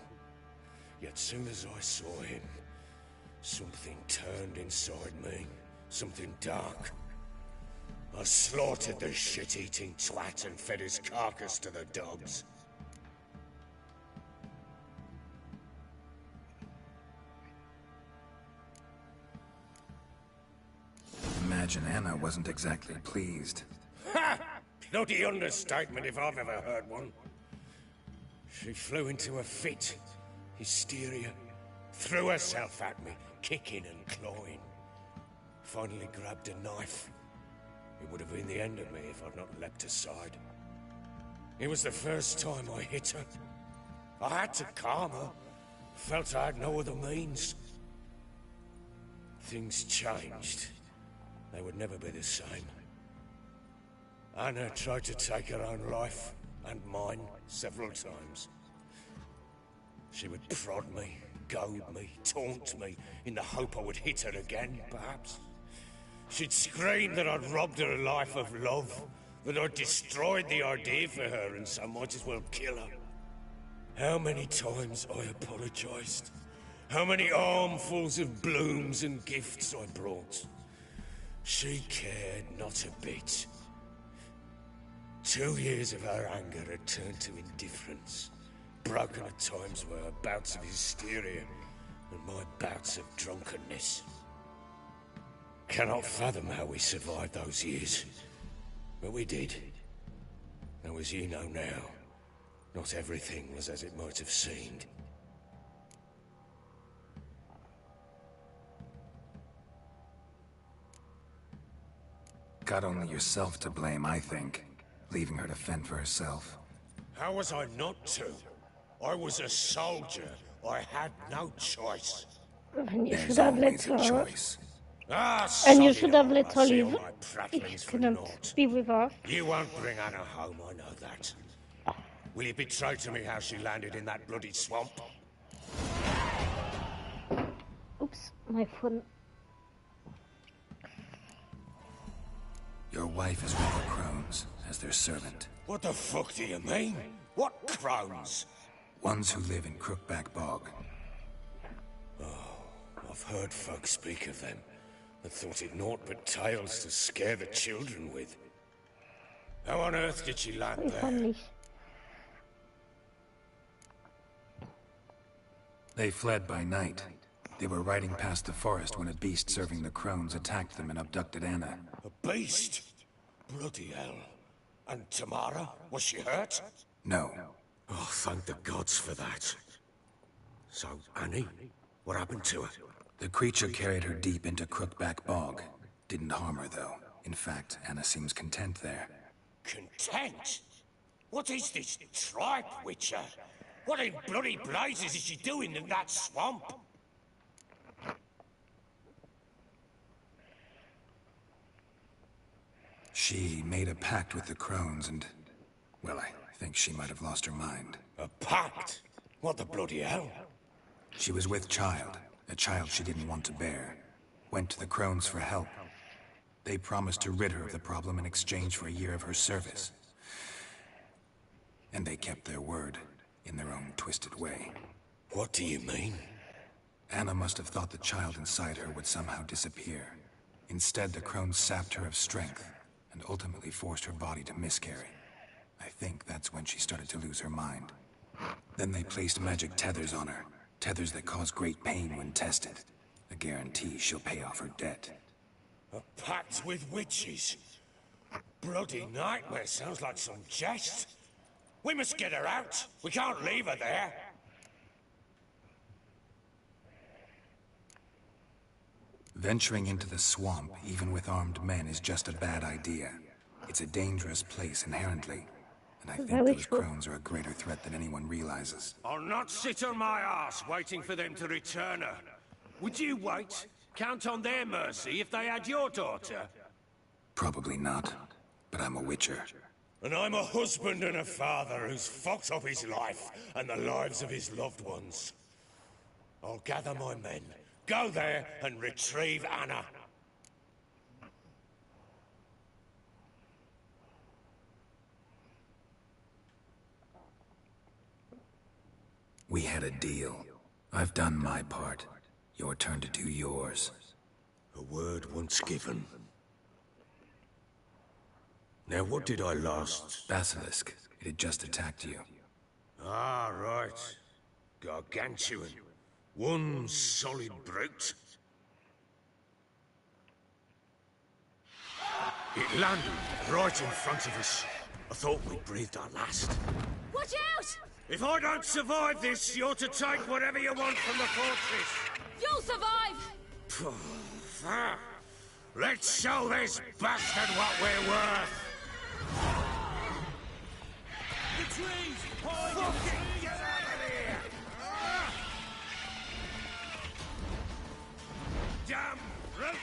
Yet soon as I saw him, something turned inside me, something dark. I slaughtered the shit-eating twat and fed his carcass to the dogs. Imagine Anna wasn't exactly pleased. Ha! Bloody understatement if I've ever heard one. She flew into a fit, hysteria, threw herself at me, kicking and clawing. Finally grabbed a knife. It would have been the end of me if I'd not leapt aside. It was the first time I hit her. I had to calm her. Felt I had no other means. Things changed. They would never be the same. Anna tried to take her own life, and mine, several times. She would prod me, goad me, taunt me, in the hope I would hit her again, perhaps. She'd scream that I'd robbed her life of love, that I'd destroyed the idea for her, and so might as well kill her. How many times I apologized. How many armfuls of blooms and gifts I brought. She cared not a bit. 2 years of her anger had turned to indifference, broken at times by her bouts of hysteria and my bouts of drunkenness. Cannot fathom how we survived those years, but we did. Though as you know now, not everything was as it might have seemed. Got only yourself to blame, I think. Leaving her to fend for herself. How was I not to? I was a soldier. I had no choice. And you should have let her. Ah, And you should have let her leave if you couldn't be with her. You won't bring Anna home, I know that. Will you betray to me how she landed in that bloody swamp? Oops, my phone. Your wife is with the crones, as their servant. What the fuck do you mean? What crones? Ones who live in Crookback Bog. Oh, I've heard folk speak of them, and thought it naught but tales to scare the children with. How on earth did she land there? They fled by night. They were riding past the forest when a beast serving the crones attacked them and abducted Anna. A beast? Bloody hell. And Tamara? Was she hurt? No. Oh, thank the gods for that. So, Annie? What happened to her? The creature carried her deep into Crookback Bog. Didn't harm her, though. In fact, Anna seems content there. Content? What is this tripe, Witcher? What in bloody blazes is she doing in that swamp? She made a pact with the crones and... well, I think she might have lost her mind. A pact? What the bloody hell? She was with child, a child she didn't want to bear. Went to the crones for help. They promised to rid her of the problem in exchange for a year of her service. And they kept their word, in their own twisted way. What do you mean? Anna must have thought the child inside her would somehow disappear. Instead, the crones sapped her of strength, and ultimately forced her body to miscarry. I think that's when she started to lose her mind. Then they placed magic tethers on her, tethers that cause great pain when tested. A guarantee she'll pay off her debt. A pact with witches? Bloody nightmare, sounds like some jest. We must get her out. We can't leave her there. Venturing into the swamp, even with armed men, is just a bad idea. It's a dangerous place inherently, and I think those crones are a greater threat than anyone realizes. I'll not sit on my ass waiting for them to return her. Would you wait? Count on their mercy if they had your daughter? Probably not, but I'm a witcher. And I'm a husband and a father who's fucked up his life and the lives of his loved ones. I'll gather my men, go there and retrieve Anna. We had a deal. I've done my part. Your turn to do yours. A word once given. Now, what did I last? Basilisk. It had just attacked you. Ah, right. Gargantuan. One solid brute. It landed right in front of us. I thought we breathed our last. Watch out! If I don't survive this, you're to take whatever you want from the fortress. You'll survive! Let's show this bastard what we're worth! The trees! Fucking get out of here! Damn roach!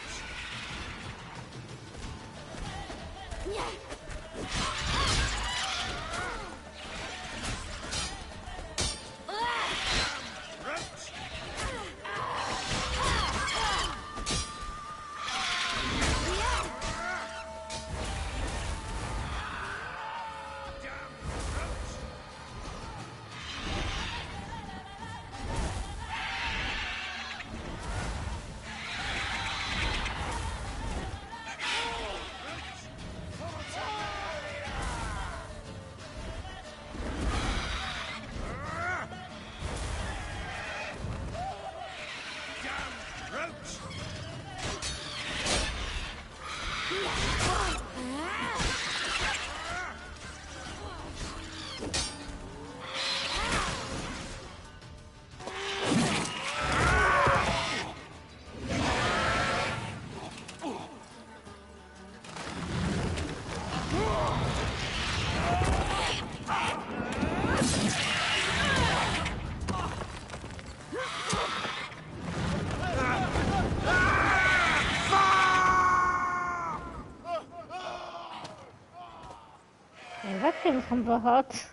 That came from the heart.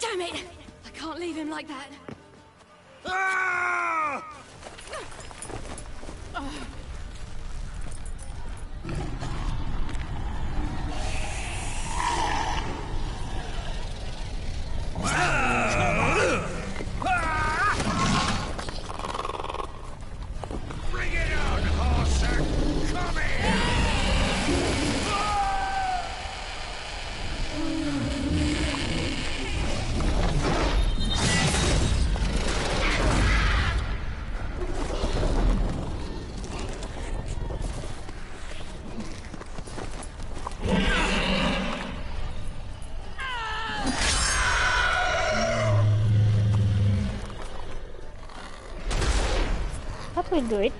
Damn it! I can't leave him like that. Bring it on, horser! Come here! That will do it.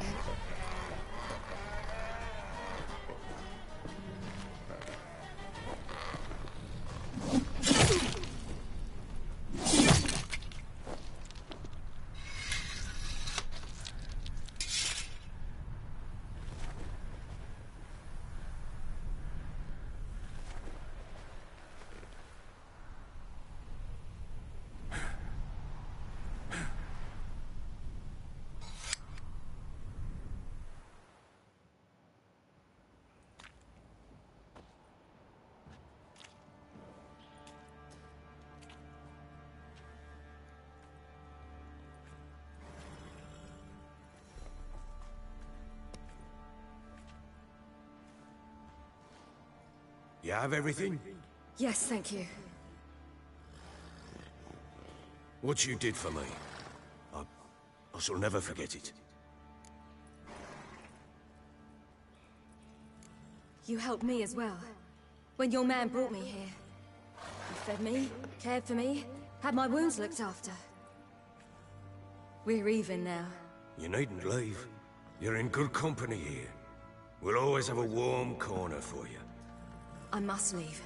You have everything? Yes, thank you. What you did for me, I shall never forget it. You helped me as well. When your man brought me here. You fed me, cared for me, had my wounds looked after. We're even now. You needn't leave. You're in good company here. We'll always have a warm corner for you. I must leave.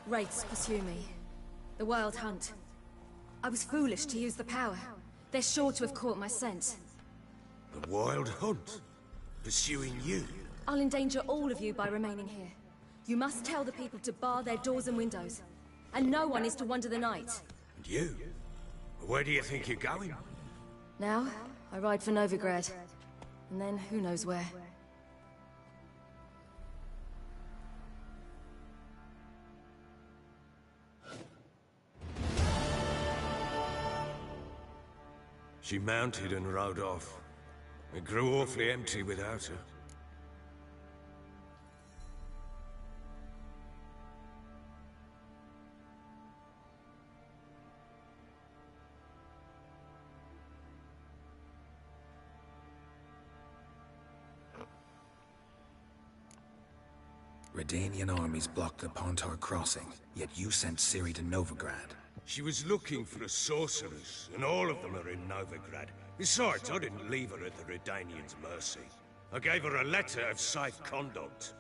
Wraiths pursue me. The Wild Hunt. I was foolish to use the power. They're sure to have caught my scent. The Wild Hunt? Pursuing you? I'll endanger all of you by remaining here. You must tell the people to bar their doors and windows. And no one is to wander the night. And you? Where do you think you're going? Now, I ride for Novigrad. And then who knows where. She mounted and rode off. It grew awfully empty without her. Redanian armies blocked the Pontar crossing, yet you sent Ciri to Novigrad. She was looking for the sorcerers, and all of them are in Novigrad. Besides, I didn't leave her at the Redanians' mercy. I gave her a letter of safe conduct.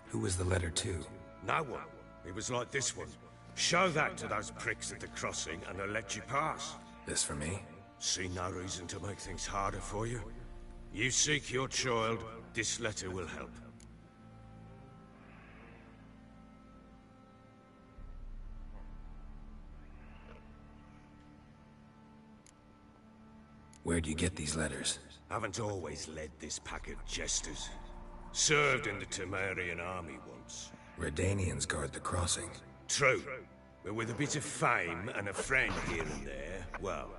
Who was the letter to? No one. It was like this one. Show that to those pricks at the crossing, and they'll let you pass. This for me? See no reason to make things harder for you. You seek your child, this letter will help. Where'd you get these letters? Haven't always led this pack of jesters. Served in the Temerian army once. Redanians guard the crossing. True. But with a bit of fame and a friend here and there, well,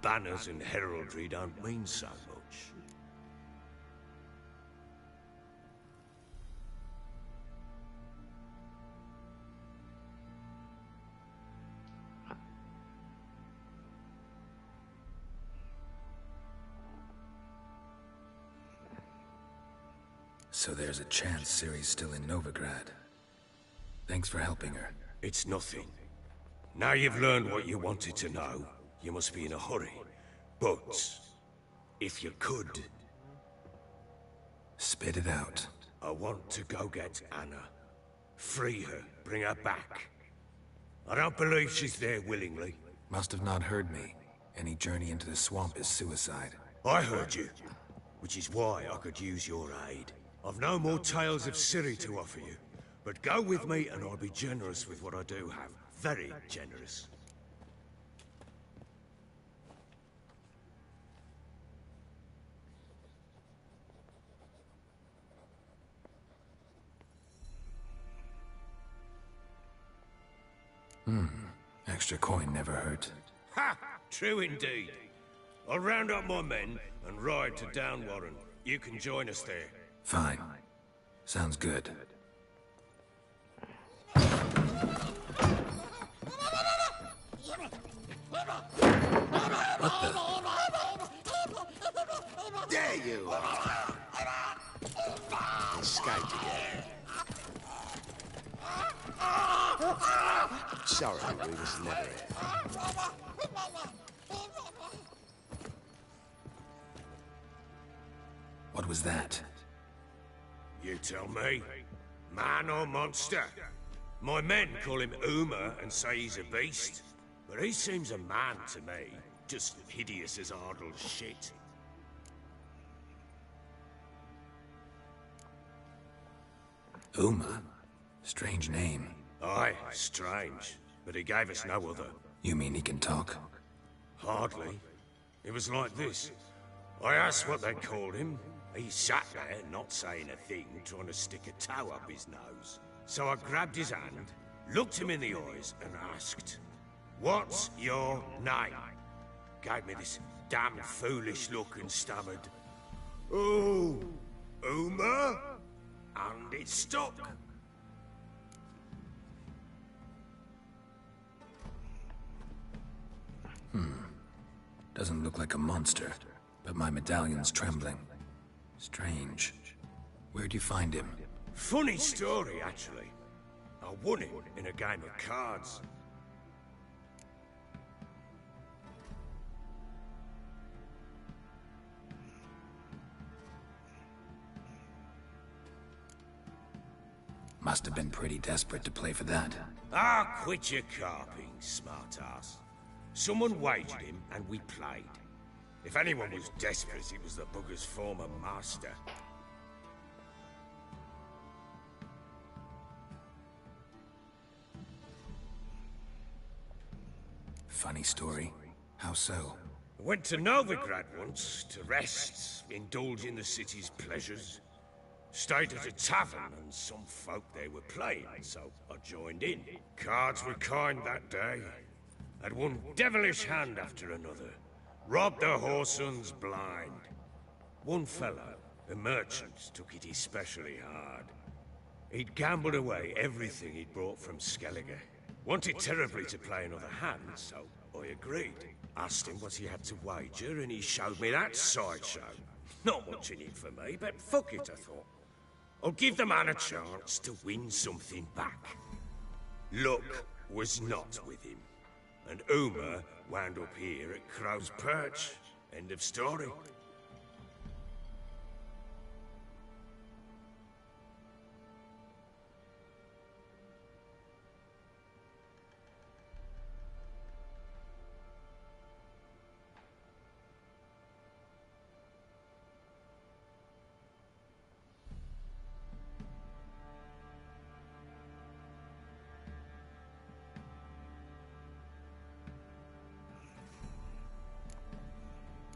banners and heraldry don't mean so much. So there's a chance Ciri's still in Novigrad. Thanks for helping her. It's nothing. Now you've learned what you wanted to know, you must be in a hurry. But, if you could... Spit it out. I want to go get Anna. Free her, bring her back. I don't believe she's there willingly. Must have not heard me. Any journey into the swamp is suicide. I heard you, which is why I could use your aid. I've no more tales of Ciri to offer you, but go with me and I'll be generous with what I do have. Very generous. Extra coin never hurt. Ha! True indeed. I'll round up my men and ride to Downwarren. You can join us there. Fine. Sounds good. What the? There you are! Escaped again. Sorry, we was never here. What was that? You tell me. Man or monster? My men call him Uma and say he's a beast. But he seems a man to me. Just hideous as Ardle's shit. Uma? Strange name. Aye, strange. But he gave us no other. You mean he can talk? Hardly. It was like this. I asked what they called him. He sat there, not saying a thing, trying to stick a toe up his nose. So I grabbed his hand, looked him in the eyes, and asked, "What's your name?" Gave me this damn foolish look and stammered, "Oh, Uma?" And it stuck. Doesn't look like a monster, but my medallion's trembling. Strange. Where'd you find him? Funny story, actually. I won it in a game of cards. Must have been pretty desperate to play for that. Ah, quit your carping, smartass. Someone wagered him, and we played. If anyone was desperate, it was the bugger's former master. Funny story. How so? I went to Novigrad once, to rest, indulge in the city's pleasures. Stayed at a tavern, and some folk there were playing, so I joined in. Cards were kind that day. Had one devilish hand after another. Robbed the whoresons blind. One fellow, a merchant, took it especially hard. He'd gambled away everything he'd brought from Skellige. Wanted terribly to play another hand, so I agreed. Asked him what he had to wager, and he showed me that sideshow. Not much in it for me, but fuck it, I thought. I'll give the man a chance to win something back. Luck was not with him. and Uma wound up here at Crow's Perch. End of story.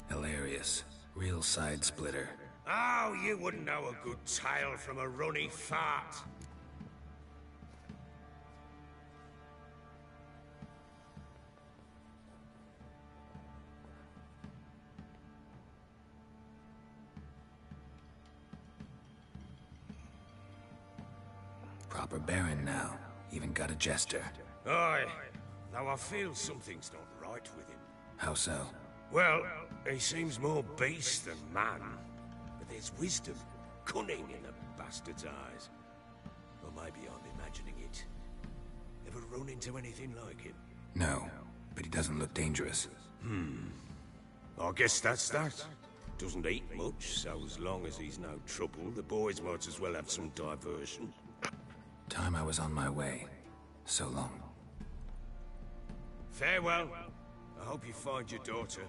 Hilarious. Real side splitter. Oh, you wouldn't know a good tale from a runny fart. Proper Baron now. Even got a jester. Aye, though I feel something's not right with him. How so? Well, he seems more beast than man. But there's wisdom, cunning in the bastard's eyes. Or maybe I'm imagining it. Ever run into anything like him? No, but he doesn't look dangerous. I guess that's that. Doesn't eat much, so as long as he's no trouble, the boys might as well have some diversion. Time I was on my way. So long. Farewell. I hope you find your daughter.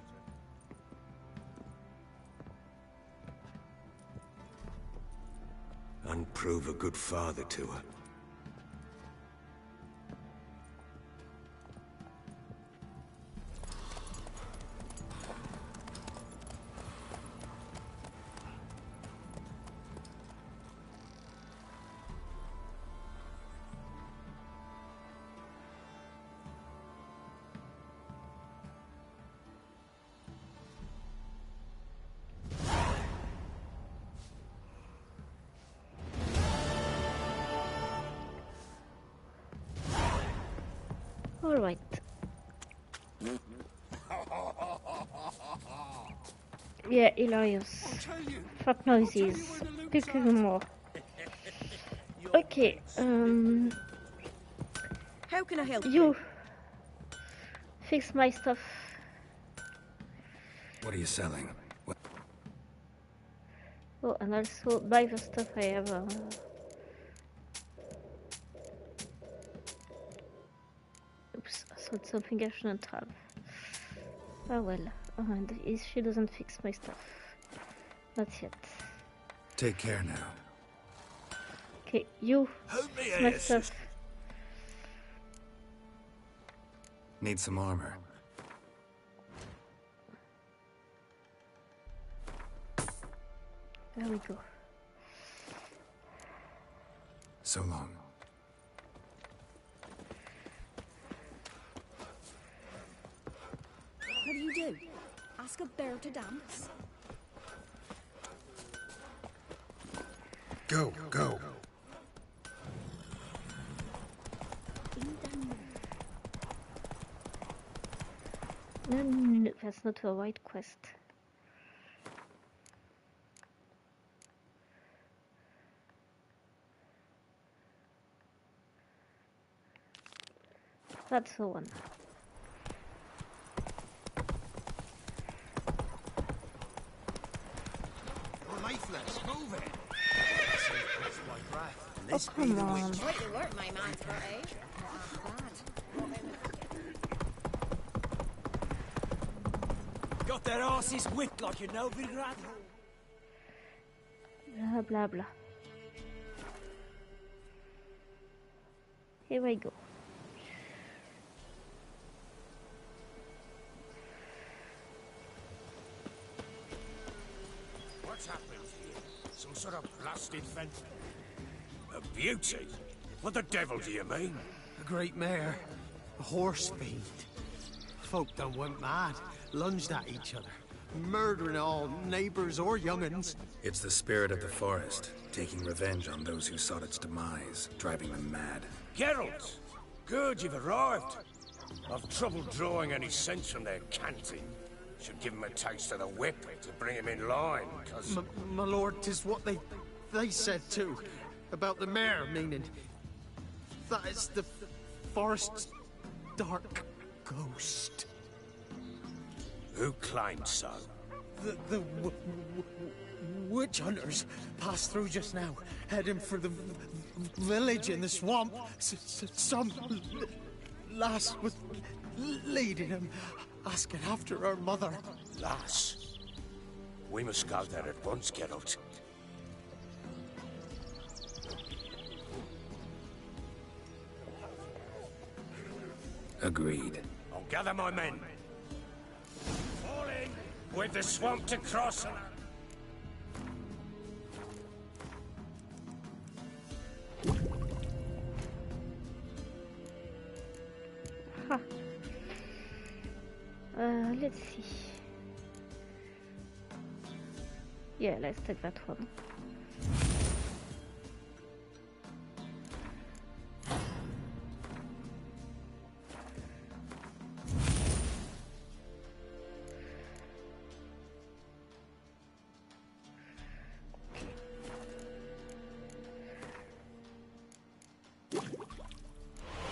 And prove a good father to her. All right. Yeah, hilarious. Fuck noises. Quelques more. Okay. How can I help you? Fix my stuff. What are you selling? What? Oh, and also buy the stuff I have. Oops, I sold something I shouldn't have. Oh well, and she doesn't fix my stuff. Not yet. Take care now. Okay, you fix my stuff. Need some armor. There we go. So long. What do you do? Ask a bear to dance? Go, go. No, that's not a right quest. That's the one. You're lifeless. Move it. Oh, come on. Slightly work, my man's got, eh? Got their asses whipped like you know, Vinrad. Blah, blah, blah. Here we go. What's happened here? Some sort of blasted vent? A beauty? What the devil do you mean? A great mare. A horse fiend. Folk done went mad. Lunged at each other. Murdering all neighbors or young'uns. It's the spirit of the forest, taking revenge on those who sought its demise, driving them mad. Geralt! Good, you've arrived. I've trouble drawing any sense from their canting. Should give him a taste of the whip to bring him in line, cause... My lord, 'tis what they said too. About the mare, meaning... That it's the forest's dark ghost. Who claimed so? The witch hunters passed through just now, heading for the village in the swamp. Some lass was leading him, asking after her mother. Lass? We must go there at once, Geralt. Agreed. I'll gather my men. Fall in with the swamp to cross. Huh. Let's see. Yeah, let's take that one.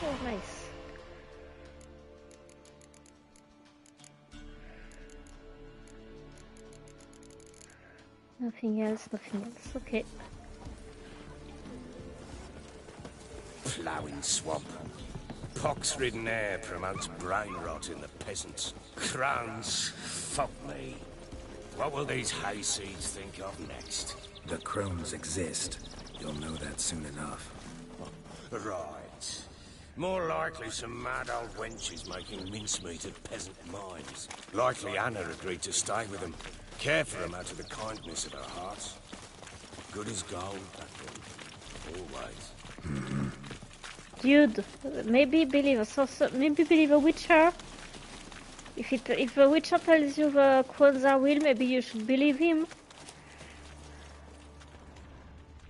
Oh, nice. Nothing else, okay. Ploughing swamp. Pox-ridden air promotes brain rot in the peasants. Crones, fuck me. What will these hayseeds think of next? The crones exist. You'll know that soon enough. Right. More likely some mad old wenches making mincemeat of peasant minds. Likely Anna agreed to stay with them. Care for them out of the kindness of her heart. Good as gold, that one. Always. Dude, maybe believe maybe believe a witcher. If a witcher tells you the crones are real, maybe you should believe him.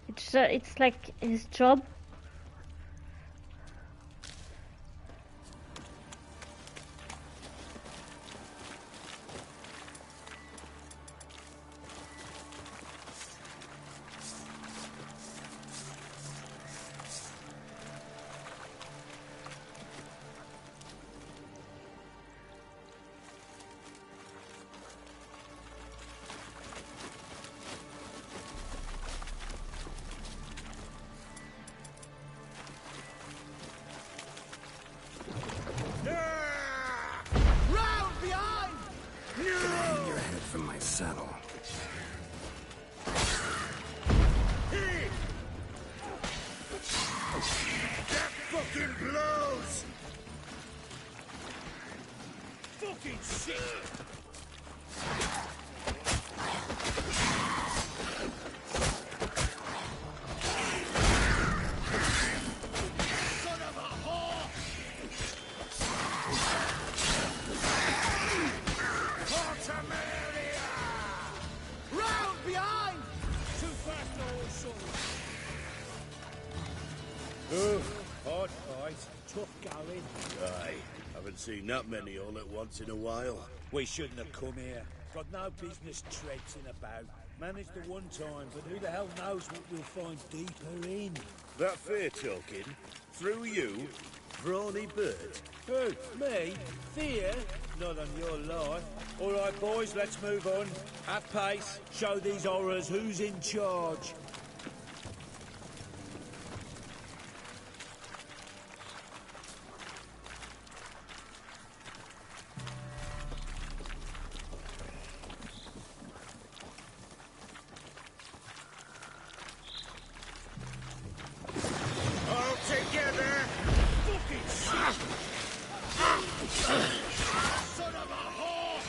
It's like his job. From my saddle. That fucking blows! Fucking shit! Son of a whore! Round behind! Too fast, old soul. Oh, hard fight. Tough going. Aye. Haven't seen that many all at once in a while. We shouldn't have come here. Got no business traipsing about. Managed the one time, but who the hell knows what we'll find deeper in? That fair talking? Through you? Brawny bird? Who? Me? Fear? Not on your life. All right, boys, let's move on. Have pace. Show these horrors who's in charge. All together! Fucking shit! Son of a whore!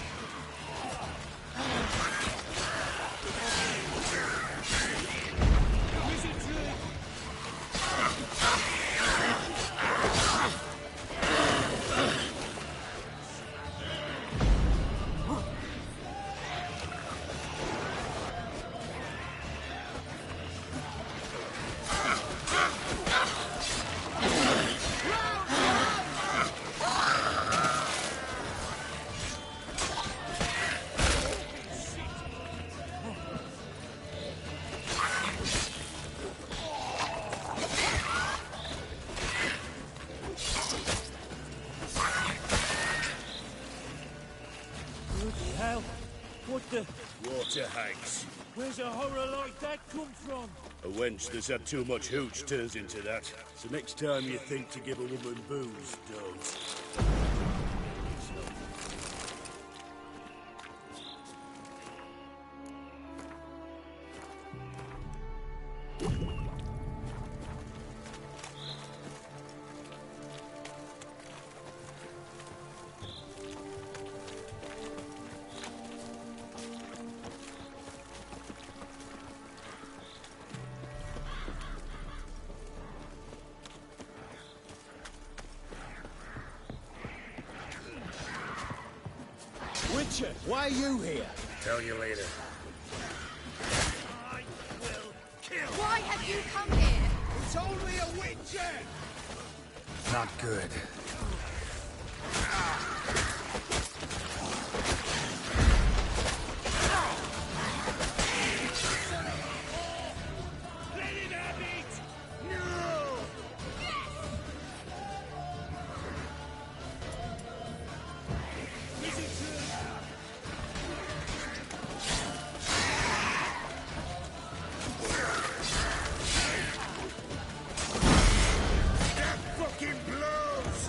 hell? What the... Water hags. Where's a horror like that come from? A wench that's had too much hooch turns into that. So next time you think to give a woman booze, don't. Witcher, why are you here? Tell you later. I will kill. Why have you come here? It's only a witcher! Not good. Let it have it! No! Is it true? That fucking blows!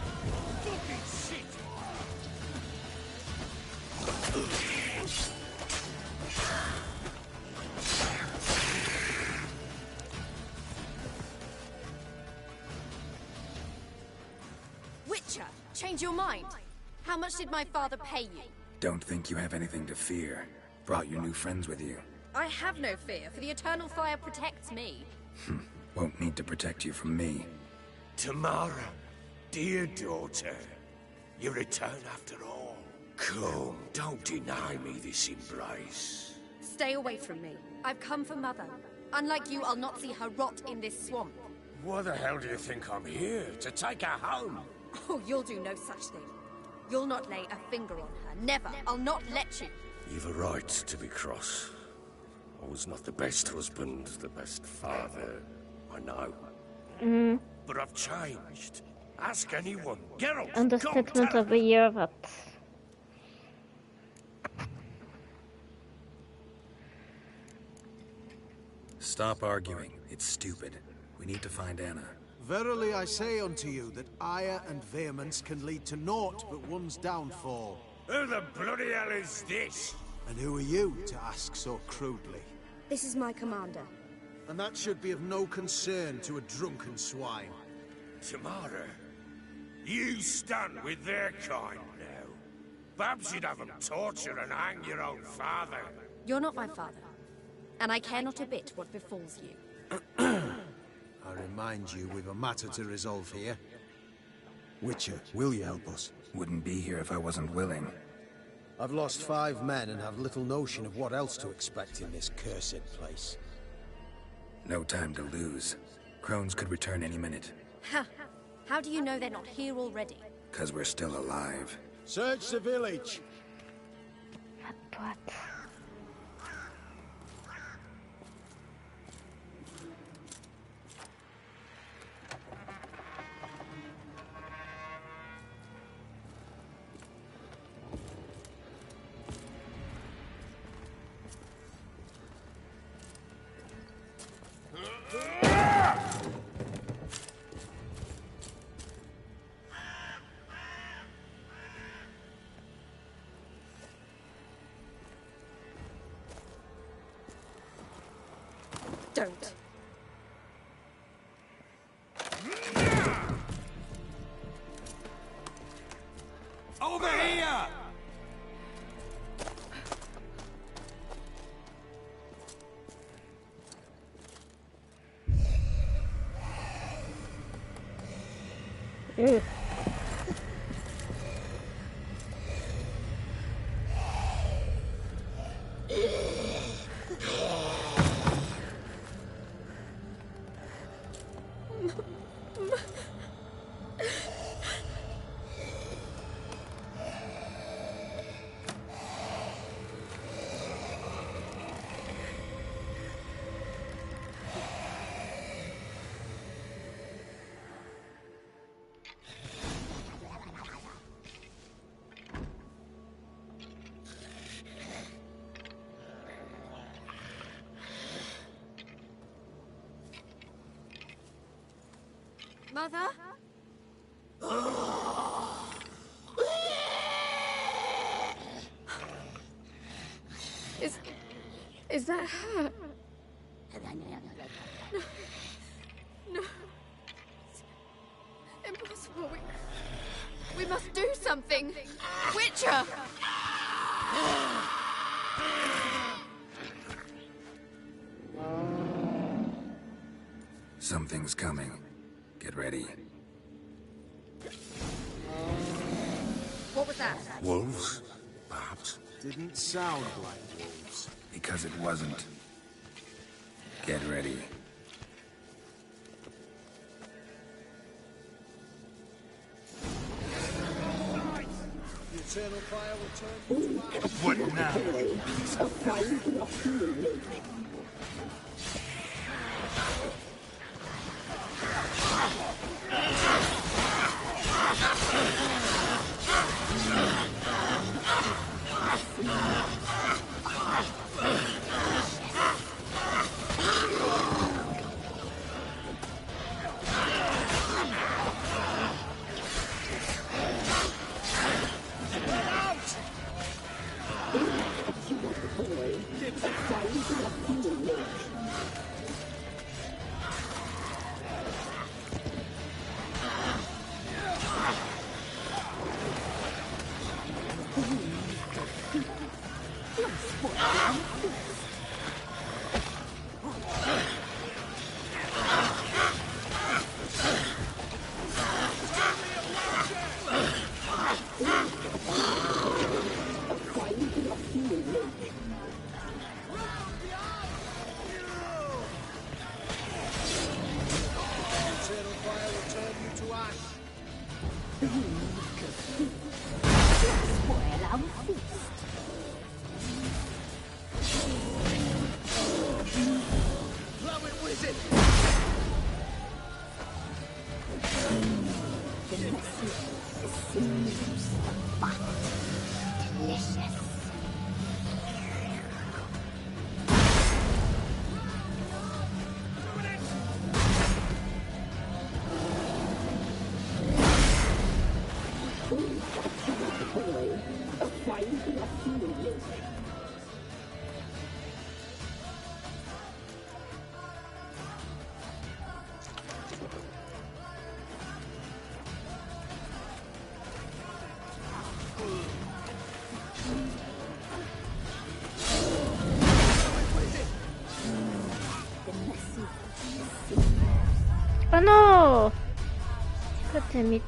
Fucking shit! Witcher, change your mind. How much did my father pay you? Don't think you have anything to fear. Brought your new friends with you. I have no fear, for the eternal fire protects me. Won't need to protect you from me. Tamara, dear daughter, you return after all. Come, don't deny me this embrace. Stay away from me. I've come for Mother. Unlike you, I'll not see her rot in this swamp. Why the hell do you think I'm here? To take her home? Oh, you'll do no such thing. You'll not lay a finger on her. Never. I'll not let you. You've a right to be cross. I was not the best husband, the best father, I know. But I've changed. Ask anyone. Geralt, Understatement of the year, but Stop arguing. It's stupid. We need to find Anna. Verily I say unto you that ire and vehemence can lead to naught but one's downfall. Who the bloody hell is this? And who are you to ask so crudely? This is my commander. And that should be of no concern to a drunken swine. Tamara, you stand with their kind now. Perhaps you'd have them torture and hang your own father. You're not my father. And I care not a bit what befalls you. I remind you, we've a matter to resolve here. Witcher, will you help us? Wouldn't be here if I wasn't willing. I've lost 5 men and have little notion of what else to expect in this cursed place. No time to lose. Crones could return any minute. How do you know they're not here already? 'Cause we're still alive. Search the village! what? Don't. Over here! Ugh. Mother? Is that her? No. It's impossible. We must do something. Witcher! Something's coming. Get ready. What was that? Wolves? Perhaps. Didn't sound like wolves. Because it wasn't. Get ready. The eternal fire will turn you to ash. What now? Oh no! God damn it.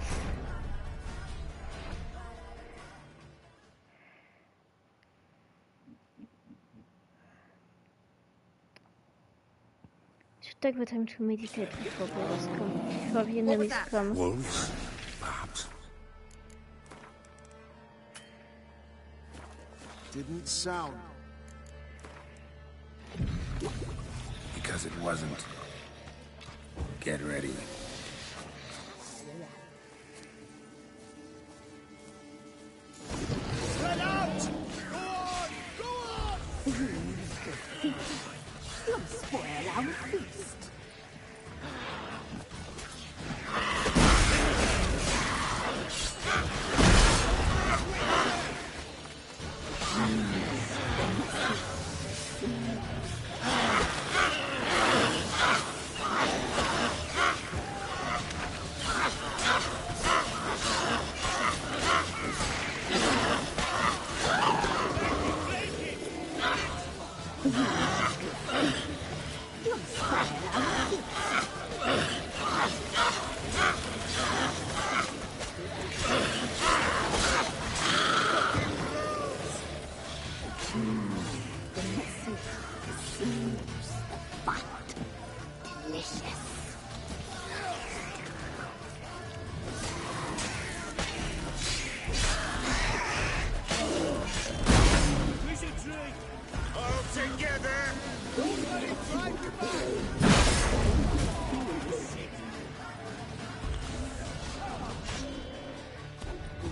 Should take the time to meditate before boss come, before the enemies come. Wolves? Perhaps. Didn't sound. Because it wasn't. Get ready. Spread out! Go on! Go on! You'll spoil our feast.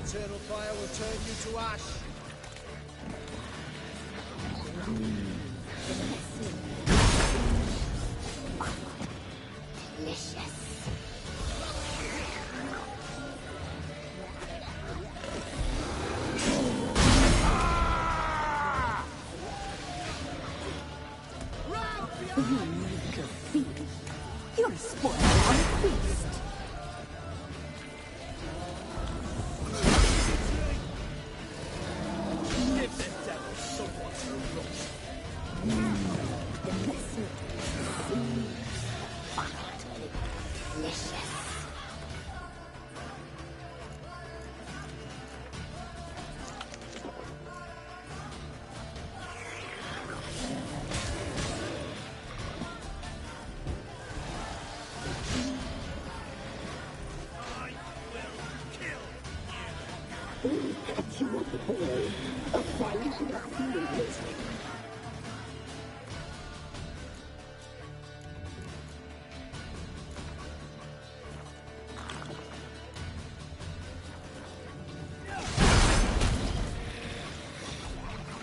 Eternal fire will turn you to ash. Delicious.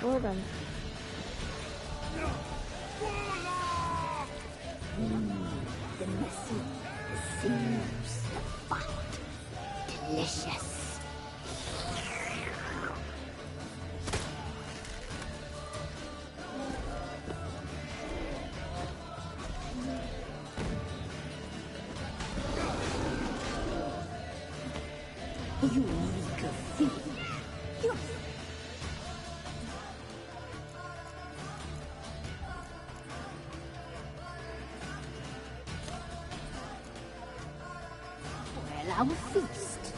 Well done. The messy, the sinews, the fat, delicious. You meager fiend. You're our feast.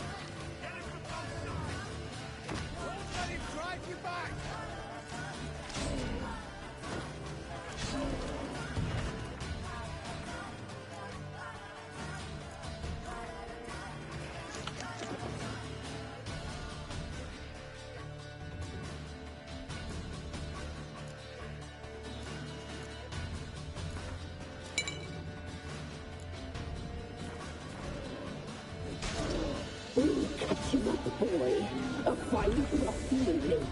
We'll catch you up, boy. A fine rough living.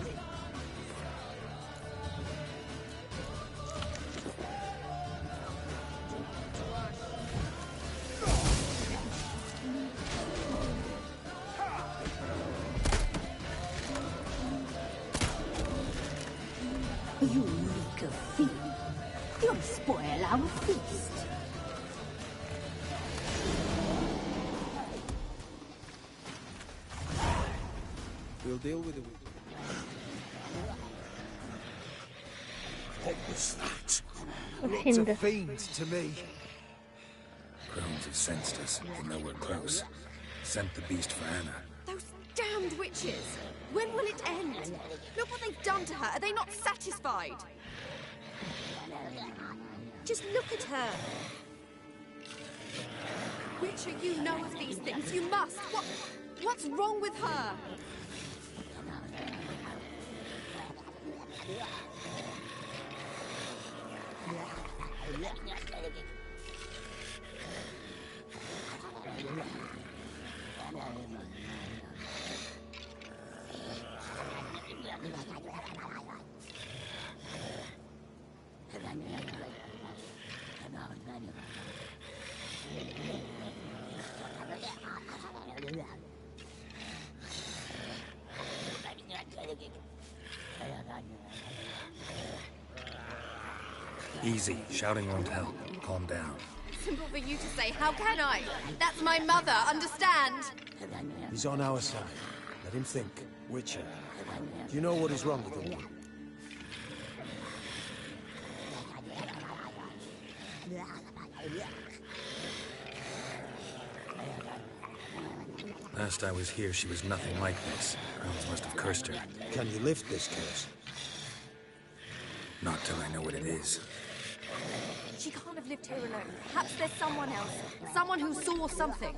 You meager fiend. You'll spoil our feast. We'll deal with it. What was that? Lots of fiends to me. Crones have sensed us. They know we're close. Sent the beast for Anna. Those damned witches! When will it end? Look what they've done to her. Are they not satisfied? Just look at her. Witcher, you know of these things. You must. What's wrong with her? Easy. Shouting won't help. Calm down. Simple for you to say. How can I? That's my mother. Understand? He's on our side. Let him think. Witcher, do you know what is wrong with the woman? Last I was here, she was nothing like this. Crones must have cursed her. Can you lift this curse? Not till I know what it is. She can't have lived here alone. Perhaps there's someone else. Someone who saw something.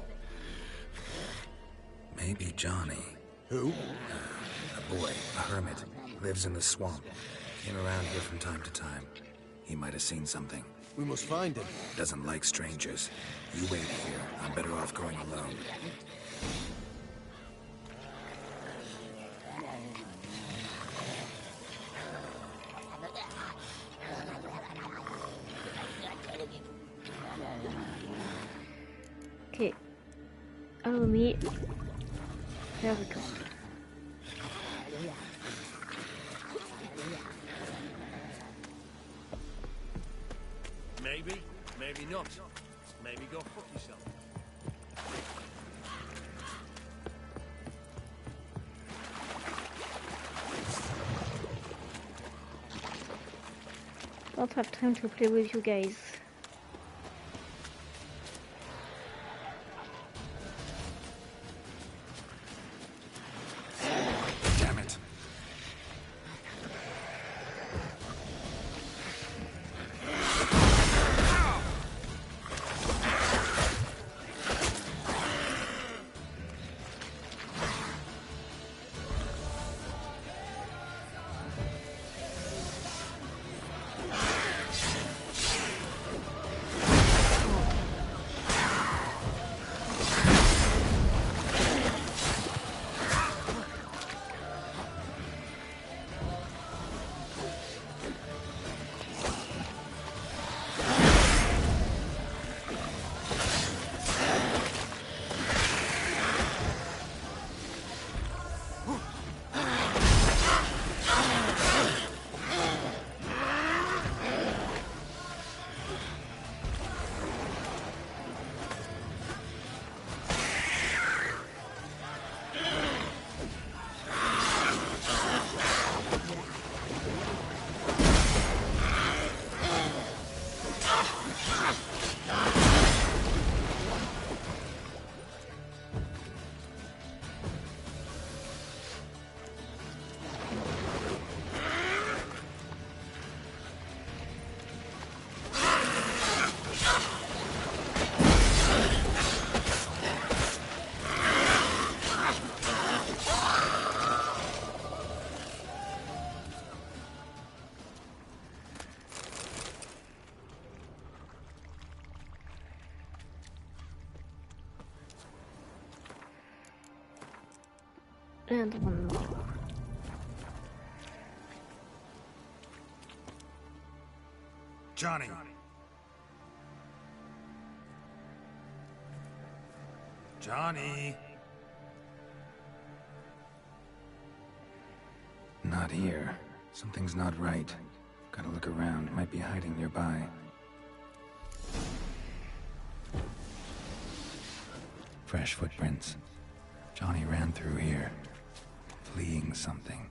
Maybe Johnny. Who? A boy, a hermit. Lives in the swamp. Came around here from time to time. He might have seen something. We must find him. Doesn't like strangers. You wait here. I'm better off going alone. Okay. Oh, me. There we go. Maybe, maybe not. Maybe go fuck yourself. Don't have time to play with you guys. Damn it. And one more. Johnny. Johnny. Not here. Something's not right. Gotta look around. Might be hiding nearby. Fresh footprints. Johnny ran through here, fleeing something.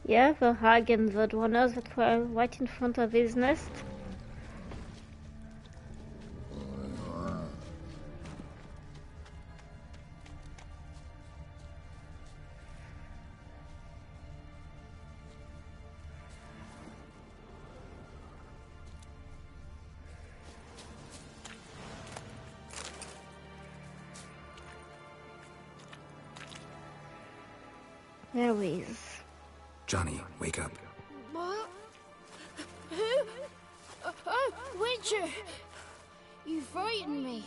Yeah, the hag and the dwellers that were right in front of his nest. There he is. Johnny, wake up. What? Who? Oh, Witcher! You frightened me.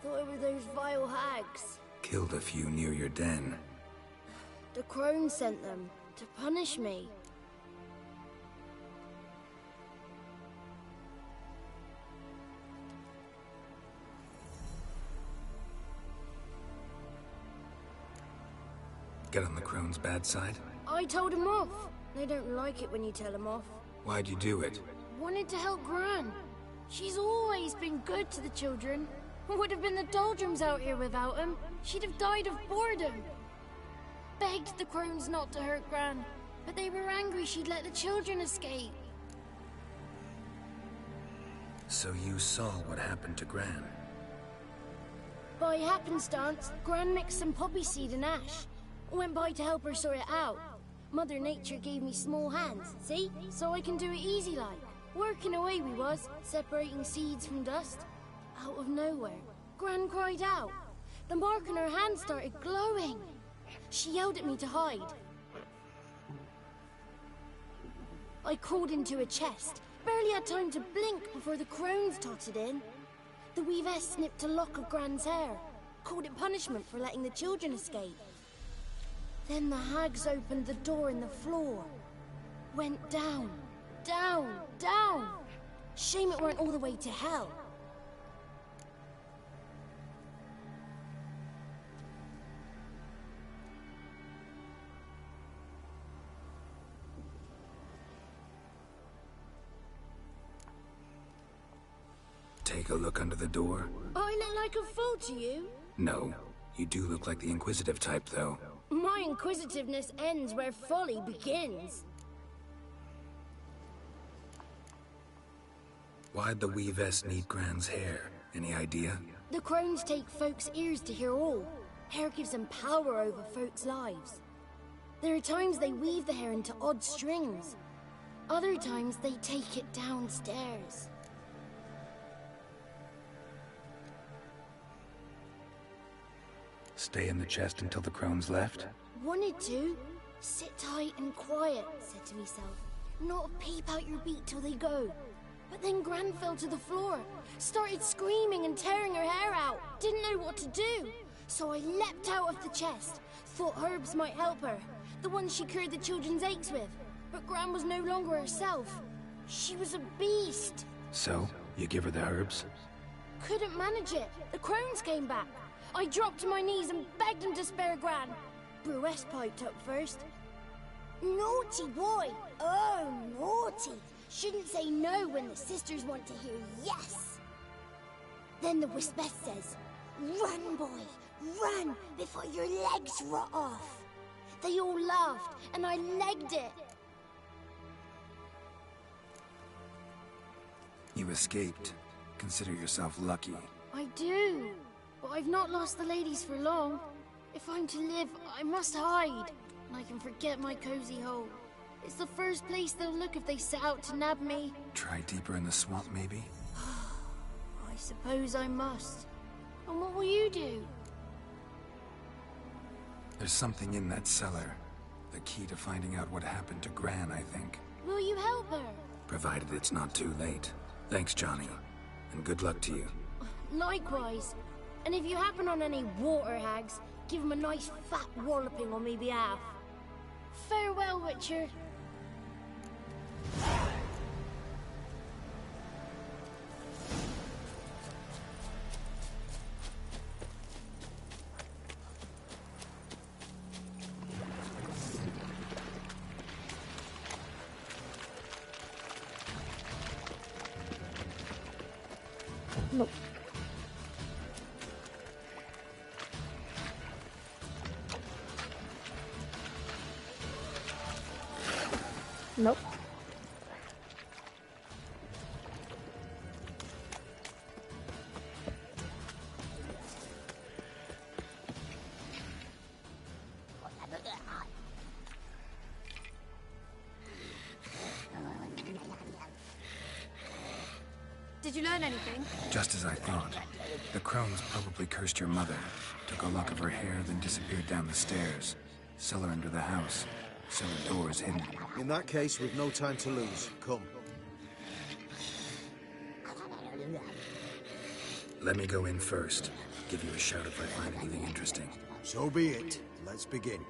Thought it were those vile hags. Killed a few near your den. The crone sent them to punish me. Get on the crone's bad side? I told him off. They don't like it when you tell them off. Why'd you do it? Wanted to help Gran. She's always been good to the children. Would have been the doldrums out here without him. She'd have died of boredom. Begged the crones not to hurt Gran, but they were angry she'd let the children escape. So you saw what happened to Gran? By happenstance, Gran mixed some poppy seed and ash. Went by to help her sort it out. Mother Nature gave me small hands, see? So I can do it easy like. Working away we was, separating seeds from dust. Out of nowhere, Gran cried out. The mark on her hand started glowing. She yelled at me to hide. I crawled into a chest. Barely had time to blink before the crones tottered in. The weavess snipped a lock of Gran's hair. Called it punishment for letting the children escape. Then the hags opened the door in the floor. Went down, down, down. Shame it weren't all the way to hell. Take a look under the door? I look like a fool to you? No. You do look like the inquisitive type, though. My inquisitiveness ends where folly begins. Why'd the weavess need Gran's hair? Any idea? The crones take folks' ears to hear all. Hair gives them power over folks' lives. There are times they weave the hair into odd strings. Other times they take it downstairs. Stay in the chest until the crones left? Wanted to. Sit tight and quiet, said to myself. Not peep out your beat till they go. But then Gran fell to the floor. Started screaming and tearing her hair out. Didn't know what to do. So I leapt out of the chest. Thought herbs might help her. The ones she cured the children's aches with. But Gran was no longer herself. She was a beast. So, you give her the herbs? Couldn't manage it. The crones came back. I dropped to my knees and begged him to spare Gran. Bruess piped up first. Naughty boy! Oh, naughty! Shouldn't say no when the sisters want to hear yes! Then the Wispess says, run, boy, run before your legs rot off. They all laughed, and I legged it. You escaped. Consider yourself lucky. I do. But I've not lost the ladies for long. If I'm to live, I must hide. And I can forget my cozy hole. It's the first place they'll look if they set out to nab me. Try deeper in the swamp, maybe? I suppose I must. And what will you do? There's something in that cellar. The key to finding out what happened to Gran, I think. Will you help her? Provided it's not too late. Thanks, Johnny. And good luck to you. Likewise. And if you happen on any water hags, give him a nice fat walloping on me behalf. Farewell, Witcher. Nope. Nope. Did you learn anything? Just as I thought. The crones probably cursed your mother, took a lock of her hair, then disappeared down the stairs. Cellar under the house. Cellar doors hidden. In that case, we've no time to lose. Come. Let me go in first. Give you a shout if I find anything interesting. So be it. Let's begin.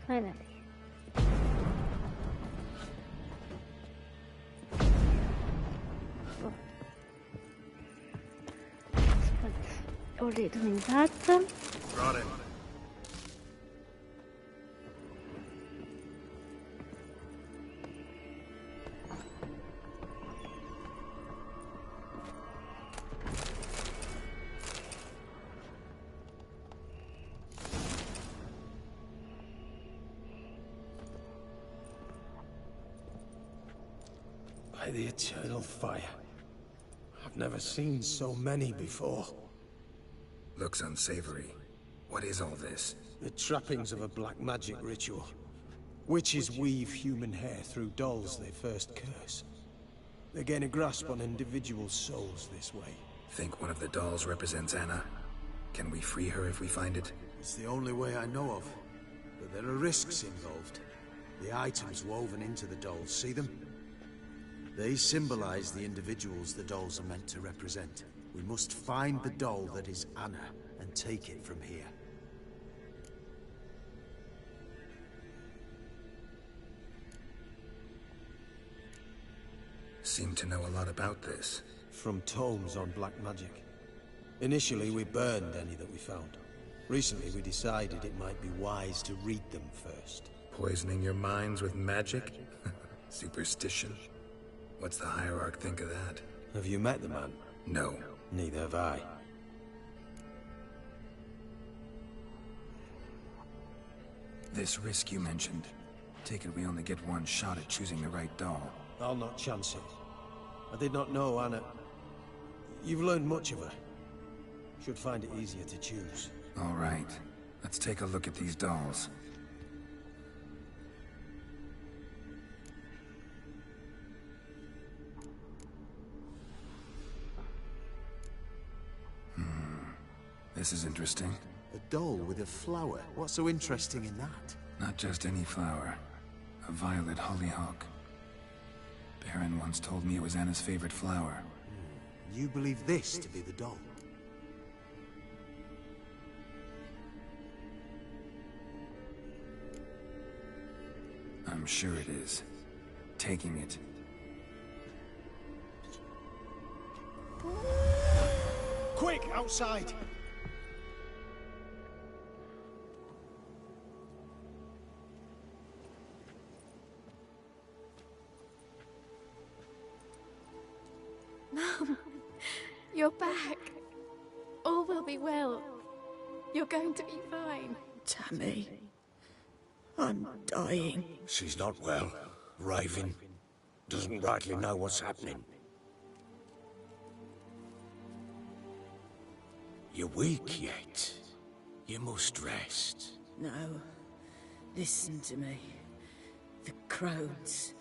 Finally. Oh. But already doing that. Brought in. By the eternal fire. I've never seen so many before. Looks unsavory. What is all this? The trappings of a black magic ritual. Witches weave human hair through dolls they first curse. They gain a grasp on individual souls this way. Think one of the dolls represents Anna? Can we free her if we find it? It's the only way I know of. But there are risks involved. The items woven into the dolls, see them? They symbolize the individuals the dolls are meant to represent. We must find the doll that is Anna and take it from here. Seem to know a lot about this. From tomes on black magic. Initially, we burned any that we found. Recently, we decided it might be wise to read them first. Poisoning your minds with magic? Superstition? What's the Hierarch think of that? Have you met the man? No. Neither have I. This risk you mentioned, Take it we only get one shot at choosing the right doll. I'll not chance it. I did not know Anna. You've learned much of her. Should find it easier to choose. All right. Let's take a look at these dolls. This is interesting. A doll with a flower. What's so interesting in that? Not just any flower. A violet hollyhock. Baron once told me it was Anna's favorite flower. You believe this to be the doll? I'm sure it is. Taking it. Quick, outside! Mum, you're back. All will be well. You're going to be fine. Tammy, I'm dying. She's not well. Raving. Doesn't rightly know what's happening. You're weak yet. You must rest. No. Listen to me. The crones.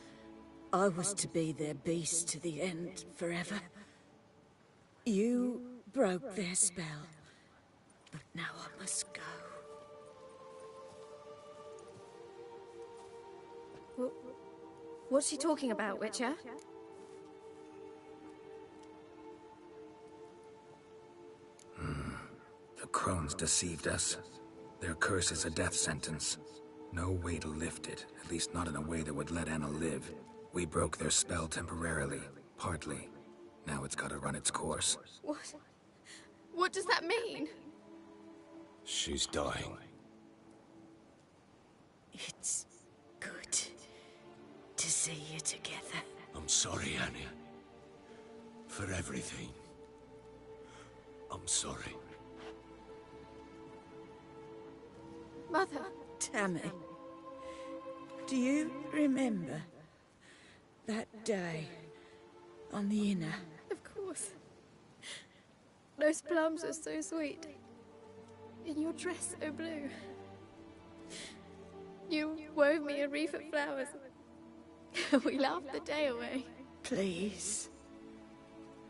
I was to be their beast to the end, forever. You broke their spell. But now I must go. What's she talking about, Witcher? The crones deceived us. Their curse is a death sentence. No way to lift it, at least not in a way that would let Anna live. We broke their spell temporarily, partly. Now it's gotta run its course. What? What does that mean? She's dying. It's good to see you together. I'm sorry, Anna. For everything. I'm sorry. Mother. Tammy, do you remember that day on the Inner? Of course. Those plums are so sweet. And your dress so blue. You wove me a wreath of flowers. We laughed the day away. Please,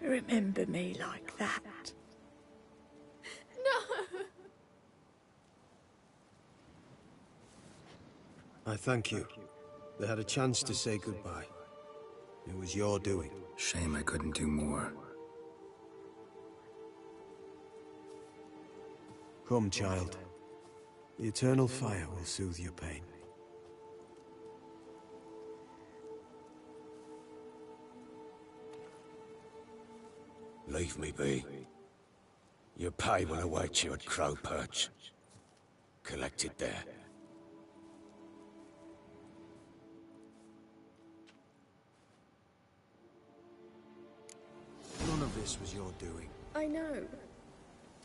remember me like that. No! I thank you. They had a chance to say goodbye. It was your doing. Shame I couldn't do more. Come, child. The eternal fire will soothe your pain. Leave me be. Your pay will await you at Crow Perch. Collect it there. None of this was your doing. I know.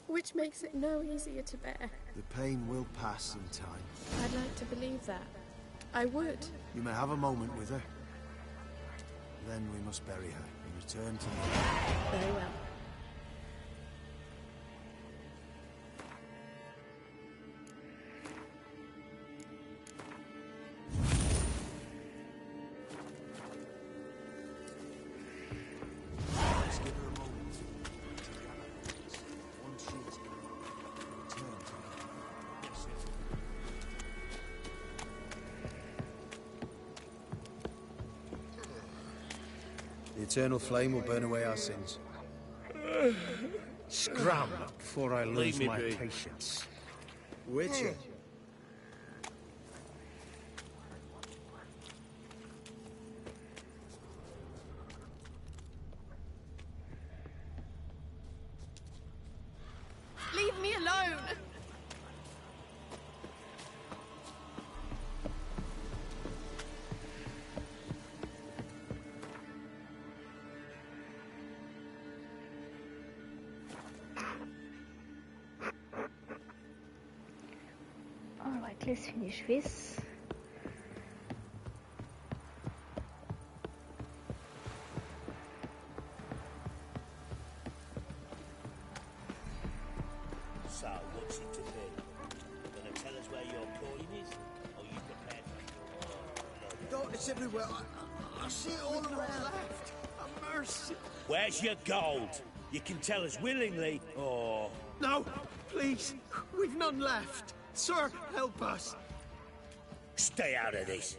Which makes it no easier to bear. The pain will pass in time. I'd like to believe that. I would. You may have a moment with her. Then we must bury her and return to me. Very well. The eternal flame will burn away our sins. Scram before I lose my patience. Witcher. Leave me alone! Alright, let's finish this. what's it to be? Gonna tell us where your coin is? Or you prepared for Darkness everywhere. I see it all around. Left. A mercy. Where's your gold? You can tell us willingly, or... No, please. We've none left. Sir, help us. Stay out of this.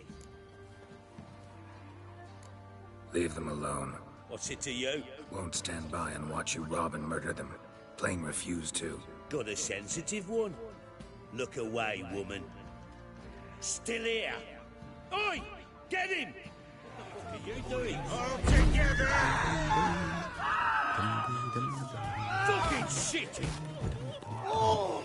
Leave them alone. What's it to you? Won't stand by and watch you rob and murder them. Plain refuse to. Got a sensitive one? Look away, woman. Still here. Oi! Get him! What are you doing? All together! Fucking shit! Oh!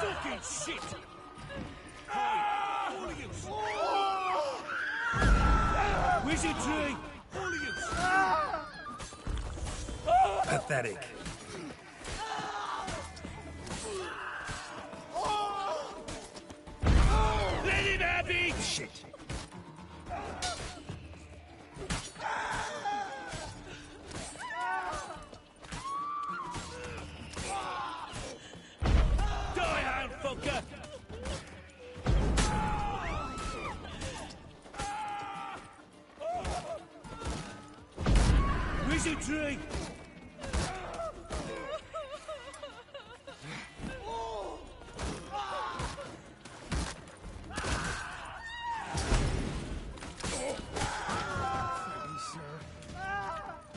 Fucking shit! All of you! Wizardry! All of you! Pathetic. Let him have it! Shit. Die, hound fucker! Wizardry!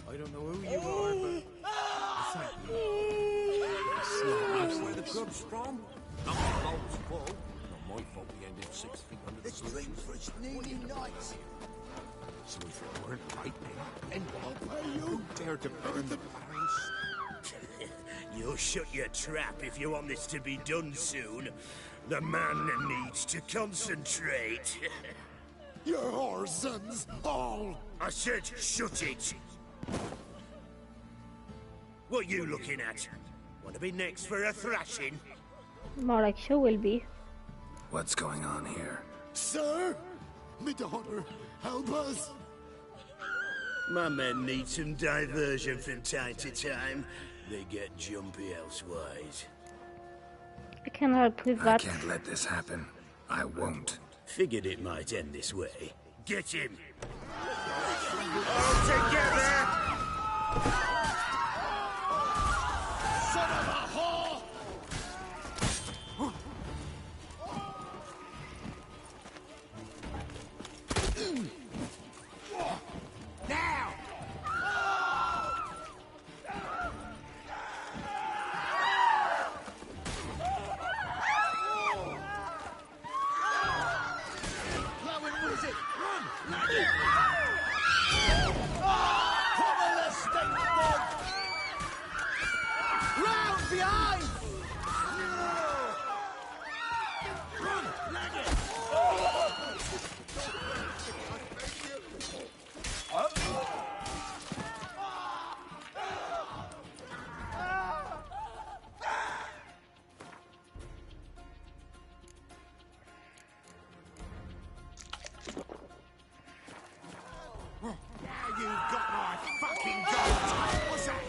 I don't know who you are, but thank you. That's where the grub's from. Not the boat's full. Not my fault we ended 6 feet under the sea. For its needy nights. So if it weren't right then, and I'll pay you. Who dared to burn the barrels? You'll shut your trap if you want this to be done soon. The man needs to concentrate. You're whoresons, all. I said shut it. What you looking at? Want to be next for a thrashing? More like you will be. What's going on here? Sir, me daughter, help us. My men need some diversion from time to time. They get jumpy elsewise. I can help with I that. can't let this happen. I won't. Figured it might end this way. Get him! All together! Son of a whore! Now! Plowing wizard, run! Laddie! Round behind! Run, Laggett! Now you've got my fucking gold! What's that?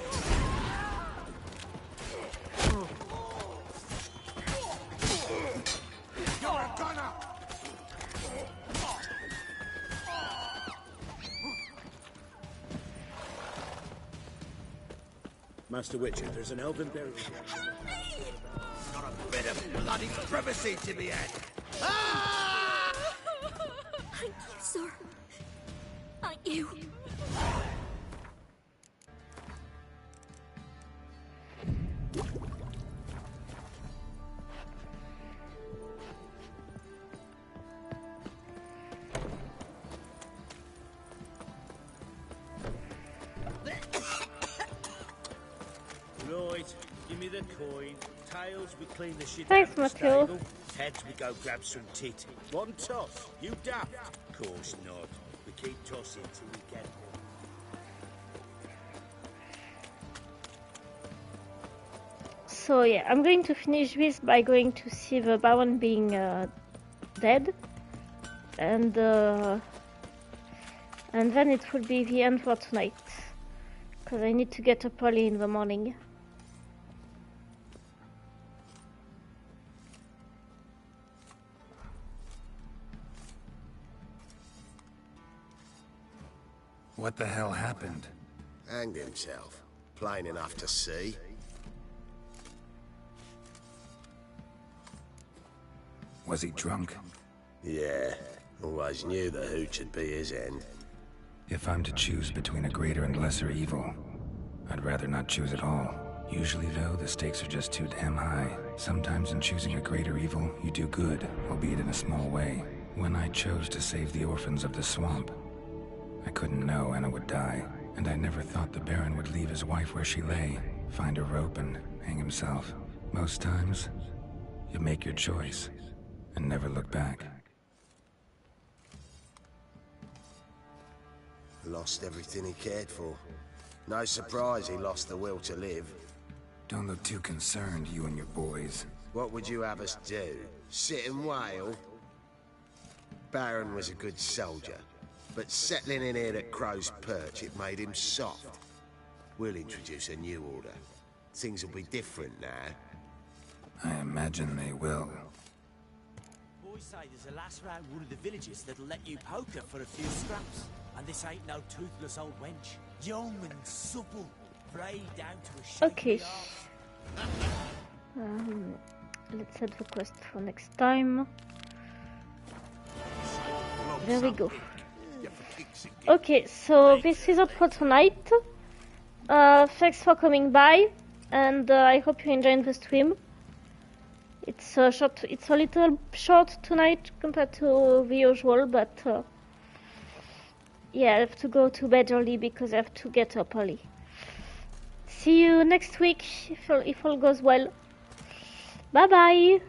You're a gunner! Master Witcher, there's an elven burial. Not a bit of bloody privacy to be had. Thank you, sir. Thank you. Right, give me the coin. Tails, we clean the shit Thanks, out of the Matthew. stable. Heads, we go grab some tit. One toss. You daft? Course not. We keep tossing till we get one. So yeah, I'm going to finish this by going to see the Baron being dead, and And then it will be the end for tonight. Because I need to get up early in the morning. What the hell happened? Hanged himself. Plain enough to see. Was he drunk? Yeah. Always knew the hooch would be his end. If I'm to choose between a greater and lesser evil, I'd rather not choose at all. Usually, though, the stakes are just too damn high. Sometimes in choosing a greater evil, you do good, albeit in a small way. When I chose to save the orphans of the swamp, I couldn't know Anna would die, and I never thought the Baron would leave his wife where she lay, find a rope and hang himself. Most times, you make your choice, and never look back. Lost everything he cared for. No surprise he lost the will to live. Don't look too concerned, you and your boys. What would you have us do? Sit and wail? Baron was a good soldier, but settling in here at Crow's Perch, it made him soft. We'll introduce a new order. Things will be different now. I imagine they will. Boys say there's a lass round one of the villages that'll let you poker for a few scraps. And this ain't no toothless old wench. Young and supple, frayed down to a shape. Okay. Let's set the quest for next time. There we go. Okay, so this is it for tonight. Thanks for coming by, and I hope you enjoyed the stream. It's short. It's a little short tonight compared to the usual, but yeah, I have to go to bed early because I have to get up early. See you next week if all goes well. Bye bye.